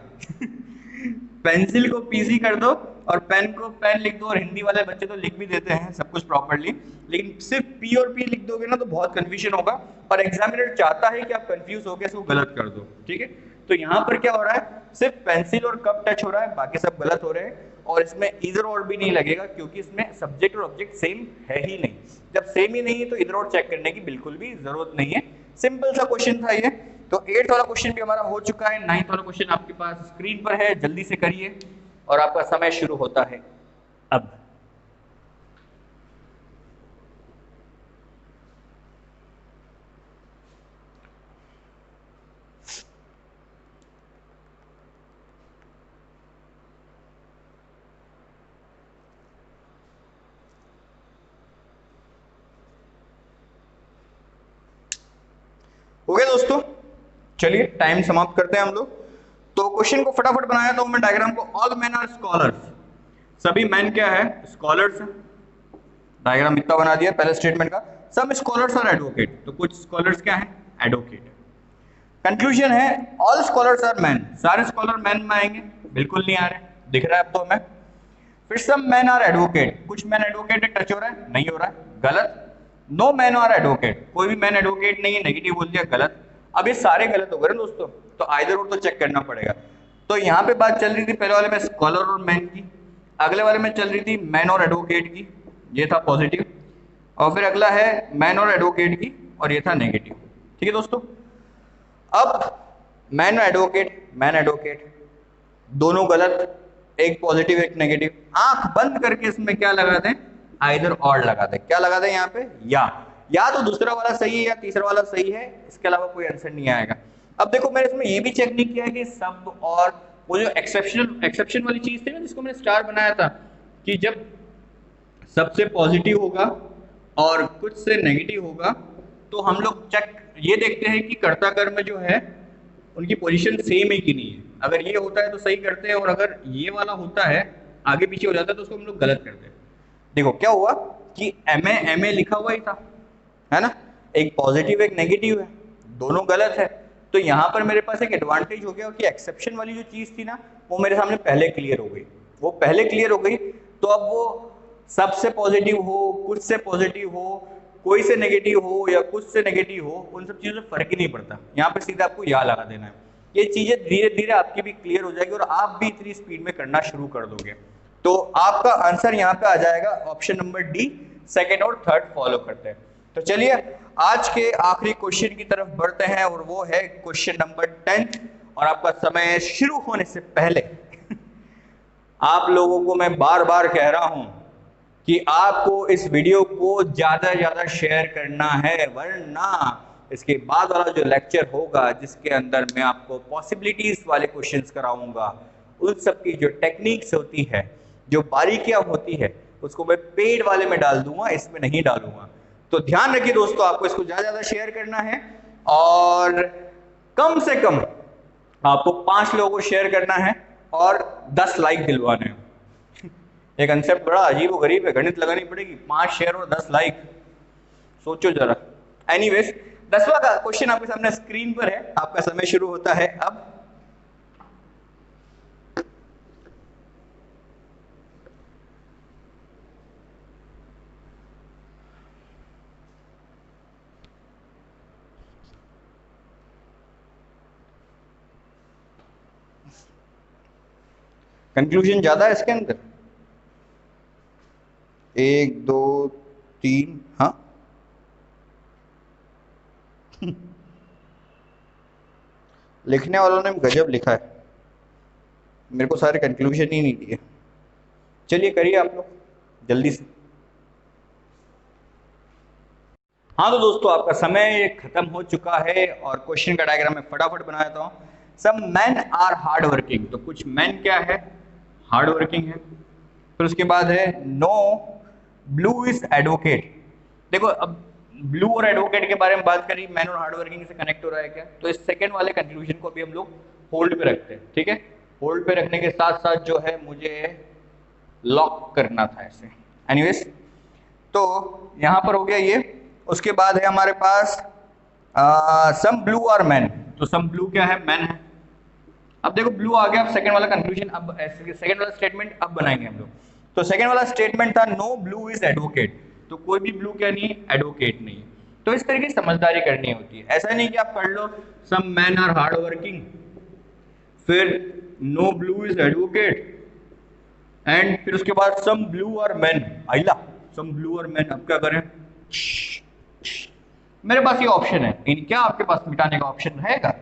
[SPEAKER 1] पेंसिल को पीसी कर दो और पेन को पेन लिख दो, और हिंदी वाले बच्चे तो लिख भी देते हैं सब कुछ प्रॉपर्ली, लेकिन सिर्फ पी और पी लिख दोगे ना तो बहुत कंफ्यूजन होगा, और एग्जामिनर चाहता है कि आप कंफ्यूज होकर इसको गलत कर दो। ठीक है, तो यहाँ पर क्या हो रहा है, सिर्फ पेंसिल और कप टच हो रहा है, बाकी सब गलत हो रहे हैं। और इसमें इधर और भी नहीं लगेगा क्योंकि इसमें सब्जेक्ट और ऑब्जेक्ट सेम है ही नहीं। जब सेम ही नहीं है तो इधर और चेक करने की बिल्कुल भी जरूरत नहीं है। सिंपल सा क्वेश्चन था ये। तो 8th वाला क्वेश्चन भी हमारा हो चुका है। 9th वाला क्वेश्चन आपके पास स्क्रीन पर है, जल्दी से करिए और आपका समय शुरू होता है अब। हो गया दोस्तों, चलिए टाइम समाप्त करते हैं हम लोग। तो क्वेश्चन को फटाफट बनाया था मैं डायग्राम को। ऑल मैन आर स्कॉलर्स, सभी मैन क्या है, स्कॉलर्स है। डायग्राम इतना बना दिया पहले स्टेटमेंट का। सम स्कॉलर्स आर एडवोकेट, तो कुछ स्कॉलर्स क्या है, एडवोकेट। कंक्लूजन है ऑल स्कॉलर्स आर मैन, सारे स्कॉलर मैन में आएंगे, बिल्कुल नहीं आ रहे, दिख रहा है अब तो हमें। फिर सम मैन आर एडवोकेट, कुछ मैन एडवोकेट टच हो रहा है, नहीं हो रहा है, गलत। नो मैन आर एडवोकेट, कोई भी मैन एडवोकेट नहीं है, नेगेटिव बोल दिया, गलत। अब ये सारे गलत हो गए ना दोस्तों, तो आइदर और तो चेक करना पड़ेगा। तो यहाँ पे बात चल रही थी पहले वाले में स्कॉलर और मैन की, अगले वाले में चल रही थी मैन और एडवोकेट की, ये था पॉजिटिव। और फिर अगला है मैन और एडवोकेट की, और ये था नेगेटिव। ठीक है दोस्तों, अब मैन एडवोकेट दोनों गलत, एक पॉजिटिव एक नेगेटिव। आंख बंद करके इसमें क्या लगा दें, आइदर और लगा दें। क्या लगा दें यहाँ पे, या तो दूसरा वाला सही है या तीसरा वाला सही है, इसके अलावा कोई आंसर नहीं आएगा। अब देखो मैंने इसमें ये भी चेक नहीं किया है कि सब और वो जो एक्सेप्शन वाली चीज थी ना जिसको मैंने स्टार बनाया था, कि जब सबसे पॉजिटिव होगा और कुछ से नेगेटिव होगा तो हम लोग चेक ये देखते हैं कि कर्ता कर्म जो है उनकी पोजीशन सेम है कि नहीं है। अगर ये होता है तो सही करते हैं, और अगर ये वाला होता है आगे पीछे हो जाता है तो उसको हम लोग गलत करते हैं। देखो क्या हुआ कि एम ए लिखा हुआ ही था, है ना, एक पॉजिटिव एक नेगेटिव है, दोनों गलत है। तो यहाँ पर मेरे पास एक एडवांटेज हो गया कि एक्सेप्शन वाली जो चीज थी ना वो मेरे सामने पहले क्लियर हो गई, वो पहले क्लियर हो गई। तो अब वो सबसे पॉजिटिव हो, कुछ से पॉजिटिव हो, कोई से नेगेटिव हो या कुछ से नेगेटिव हो, उन सब चीजों से फर्क ही नहीं पड़ता। यहाँ पे सीधा आपको या लगा देना है। ये चीजें धीरे धीरे आपकी भी क्लियर हो जाएगी और आप भी इतनी स्पीड में करना शुरू कर दोगे। तो आपका आंसर यहाँ पे आ जाएगा ऑप्शन नंबर डी, सेकेंड और थर्ड फॉलो करते हैं। तो चलिए आज के आखिरी क्वेश्चन की तरफ बढ़ते हैं, और वो है क्वेश्चन नंबर 10। और आपका समय शुरू होने से पहले आप लोगों को मैं बार बार कह रहा हूं कि आपको इस वीडियो को ज्यादा से ज्यादा शेयर करना है, वरना इसके बाद वाला जो लेक्चर होगा जिसके अंदर मैं आपको पॉसिबिलिटीज वाले क्वेश्चंस कराऊंगा, उन सब की जो टेक्निक्स होती है, जो बारीकियां होती है, उसको मैं पेड वाले में डाल दूंगा, इसमें नहीं डालूंगा। तो ध्यान रखिए दोस्तों, आपको इसको ज्यादा ज्यादा शेयर करना है, और कम से कम आपको 5 लोगों को शेयर करना है और 10 लाइक दिलवाने हैं। ये कंसेप्ट बड़ा अजीब व गरीब है, गणित लगानी पड़ेगी, 5 शेयर और 10 लाइक, सोचो जरा। एनीवेज 10वां का क्वेश्चन आपके सामने स्क्रीन पर है, आपका समय शुरू होता है अब। कंक्लूजन ज्यादा है इसके अंदर, 1 2 3, हाँ लिखने वालों ने गजब लिखा है, मेरे को सारे कंक्लूजन ही नहीं दिए। चलिए करिए आप लोग जल्दी से। हाँ तो दोस्तों आपका समय खत्म हो चुका है और क्वेश्चन का डायग्राम मैं फटाफट बना देता हूँ। सम मैन आर हार्ड वर्किंग, तो कुछ मैन क्या है, हार्ड वर्किंग है। फिर उसके बाद है नो ब्लू इज एडवोकेट। देखो अब ब्लू और एडवोकेट के बारे में बात करी, मैन और हार्ड वर्किंग से कनेक्ट हो रहा है क्या, तो इस सेकंड वाले कंक्लूजन को भी हम लोग होल्ड पे रखते हैं, ठीक है। होल्ड पे रखने के साथ साथ जो है मुझे लॉक करना था ऐसे। एनीवेज तो यहां पर हो गया ये। उसके बाद है हमारे पास सम ब्लू और मैन, तो सम ब्लू क्या है, मैन है। अब देखो ब्लू आ गया, अब सेकंड वाला कंक्लूजन, अब सेकंड वाला स्टेटमेंट अब बनाएंगे हम लोग। तो सेकंड वाला स्टेटमेंट था नो ब्लू इज एडवोकेट, तो कोई भी ब्लू क्या नहीं है, एडवोकेट नहीं है। तो इस तरीके की समझदारी करनी होती है, ऐसा नहीं कि आप पढ़ लो some man are hard working फिर no blue is advocate and फिर उसके बाद सम ब्लू और मैन, आइला सम ब्लू और मैन। अब क्या करें, मेरे पास ये ऑप्शन है, क्या आपके पास मिटाने का ऑप्शन रहेगा,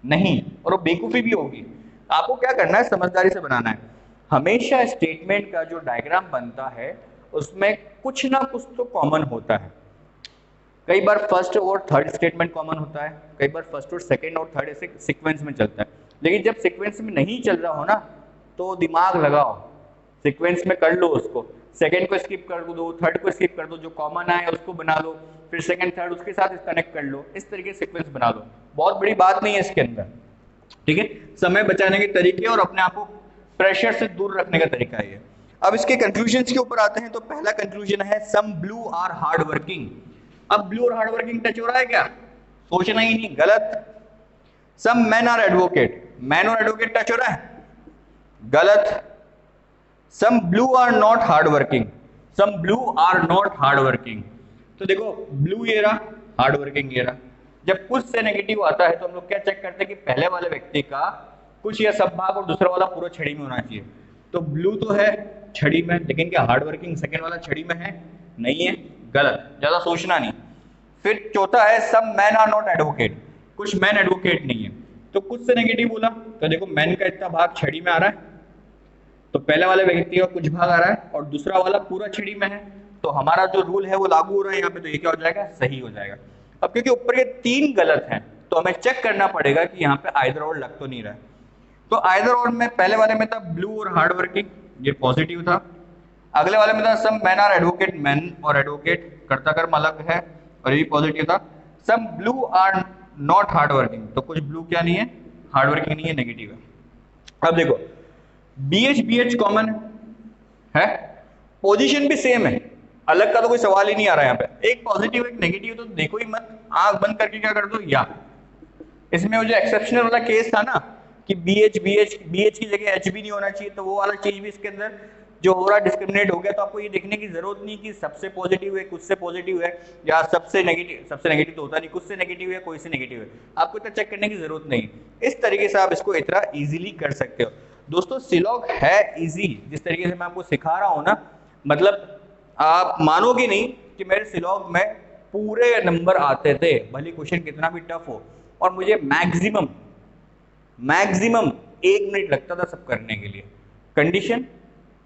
[SPEAKER 1] नहीं, और वो बेवकूफी भी होगी। आपको क्या करना है, समझदारी से बनाना है। हमेशा स्टेटमेंट का जो डायग्राम बनता है उसमें कुछ ना कुछ तो कॉमन होता है। कई बार फर्स्ट और थर्ड स्टेटमेंट कॉमन होता है, कई बार फर्स्ट और सेकंड और थर्ड ऐसे सीक्वेंस में चलता है। लेकिन जब सीक्वेंस में नहीं चल रहा हो ना, तो दिमाग लगाओ, सीक्वेंस में कर लो उसको, सेकंड को स्किप कर दो, थर्ड को स्किप कर दो, जो कॉमन आए उसको बना लो, फिर सेकंड थर्ड उसके साथ कनेक्ट कर लो, इस तरीके से सीक्वेंस बना लो। बहुत बड़ी बात नहीं है इसके अंदर, ठीक है। समय बचाने के तरीके और अपने आप को प्रेशर से दूर रखने का तरीका है। अब इसके कंक्लूजन्स के ऊपर आते हैं। तो पहला कंक्लूजन है some blue are hard working. अब ब्लू और हार्ड वर्किंग टच हो रहा है क्या, सोचना ही नहीं, गलत। Some man are advocate, man और एडवोकेट टच हो रहा है, गलत। Some blue are not hard working, some blue are not hard working. तो देखो ब्लू ये रहा, हार्ड वर्किंग ये रहा। जब कुछ से नेगेटिव आता है तो हम लोग क्या चेक करते हैं कि पहले वाले व्यक्ति का कुछ या सब भाग और दूसरा वाला पूरा छड़ी में होना चाहिए। तो ब्लू तो है छड़ी में, लेकिन क्या हार्ड वर्किंग सेकंड वाला छड़ी में है, नहीं है, गलत, ज्यादा सोचना नहीं। फिर चौथा है सम मैन आर नॉट एडवोकेट, कुछ मैन एडवोकेट नहीं है। तो कुछ से नेगेटिव बोला, तो देखो मैन का इतना भाग छड़ी में आ रहा है, तो पहले वाले व्यक्ति का कुछ भाग आ रहा है और दूसरा वाला पूरा छड़ी में है, तो हमारा जो रूल है वो लागू हो रहा है यहाँ पे, तो ये क्या हो जाएगा, सही हो जाएगा। अब क्योंकि ऊपर के 3 गलत हैं तो हमें चेक करना पड़ेगा कि यहाँ पे आइदर और लग तो नहीं रहा है। तो आइदर और में पहले वाले में था ब्लू और हार्ड वर्किंग, ये पॉजिटिव था। अगले वाले में था some man are advocate, man और एडवोकेट कर्ता कर्म अलग है और ये भी पॉजिटिव था। Some blue are not hard working, तो कुछ ब्लू क्या नहीं है, हार्ड वर्किंग नहीं है, नेगेटिव है। अब देखो BH कॉमन है, पोजीशन भी सेम है, अलग का तो कोई सवाल ही नहीं आ रहा है यहाँ पे। एक पॉजिटिव एक नेगेटिव, तो देखो ही मत, आंख बंद करके क्या कर दो या। इसमें वो जो एक्सेप्शनल वाला केस था ना कि BH की जगह H भी नहीं होना चाहिए, तो वो वाला चीज भी इसके अंदर जो हो रहा डिस्क्रिमिनेट हो गया। तो आपको ये देखने की जरूरत नहीं कि सबसे पॉजिटिव है, कुछ से पॉजिटिव है, या सबसे नेगेटिव तो होता नहीं, कुछ से नेगेटिव है, कोई से नेगेटिव है, आपको इतना चेक करने की जरूरत नहीं। इस तरीके से आप इसको इतना इजीली कर सकते हो। दोस्तों सिलॉग है इजी, जिस तरीके से मैं आपको सिखा रहा हूं ना, मतलब आप मानोगे नहीं कि मेरे सिलॉग में पूरे नंबर आते थे, भले क्वेश्चन कितना भी टफ हो, और मुझे मैक्सिमम 1 मिनट लगता था सब करने के लिए। कंडीशन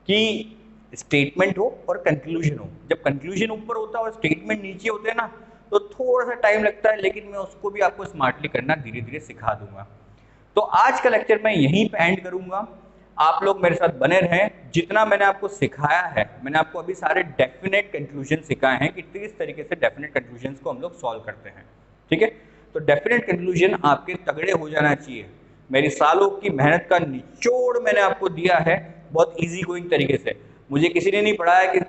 [SPEAKER 1] कि स्टेटमेंट हो और कंक्लूजन हो। जब कंक्लूजन ऊपर होता है और स्टेटमेंट नीचे होते हैं ना, तो थोड़ा सा टाइम लगता है, लेकिन मैं उसको भी आपको स्मार्टली करना धीरे धीरे सिखा दूंगा। तो आज का लेक्चर मैं यहीं पे एंड करूंगा। आप लोग मेरे साथ बने रहें। जितना मैंने आपको सिखाया है, मैंने आपको अभी सारे डेफिनेट कंक्लूजन सिखाए हैं कि किस तरीके से डेफिनेट कंक्लूजन्स को हम लोग सॉल्व करते हैं, ठीक है। तो डेफिनेट कंक्लूजन आपके तगड़े हो जाना चाहिए। मेरी सालों की मेहनत का निचोड़ मैंने आपको दिया है बहुत इजी गोइंग तरीके से। मुझे किसी ने नहीं पढ़ाया कि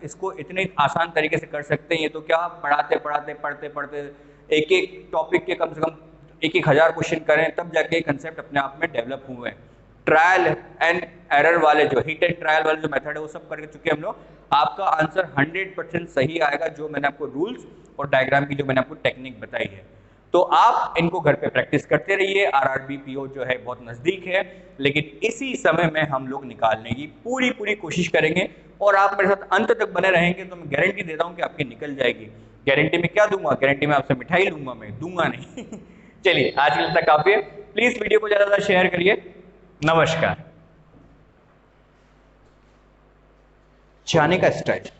[SPEAKER 1] इसको इतने आसान तरीके से कर सकते हैं। ये तो क्या पढ़ाते पढ़ाते पढ़ते पढ़ते एक एक टॉपिक के कम से कम 1,000 क्वेश्चन करें तब जाके कंसेप्ट अपने आप में डेवलप हुए हैं। ट्रायल एंड एरर वाले जो हिट एंड ट्रायल वाले जो मेथड है वो सब कर चुके हैं हम लोग। आपका आंसर 100% सही आएगा जो मैंने आपको रूल्स और डायग्राम की जो मैंने आपको टेक्निक बताई है। तो आप इनको घर पे प्रैक्टिस करते रहिए। आरआरबी पीओ जो है बहुत नजदीक है, लेकिन इसी समय में हम लोग निकालने की पूरी कोशिश करेंगे और आप मेरे साथ अंत तक बने रहेंगे तो मैं गारंटी देता हूं कि आपकी निकल जाएगी। गारंटी में क्या दूंगा, गारंटी में आपसे मिठाई लूंगा, मैं दूंगा नहीं। चलिए आज के लिए तक काफी है। प्लीज वीडियो को ज्यादा शेयर करिए। नमस्कार। जाने का स्टाइल।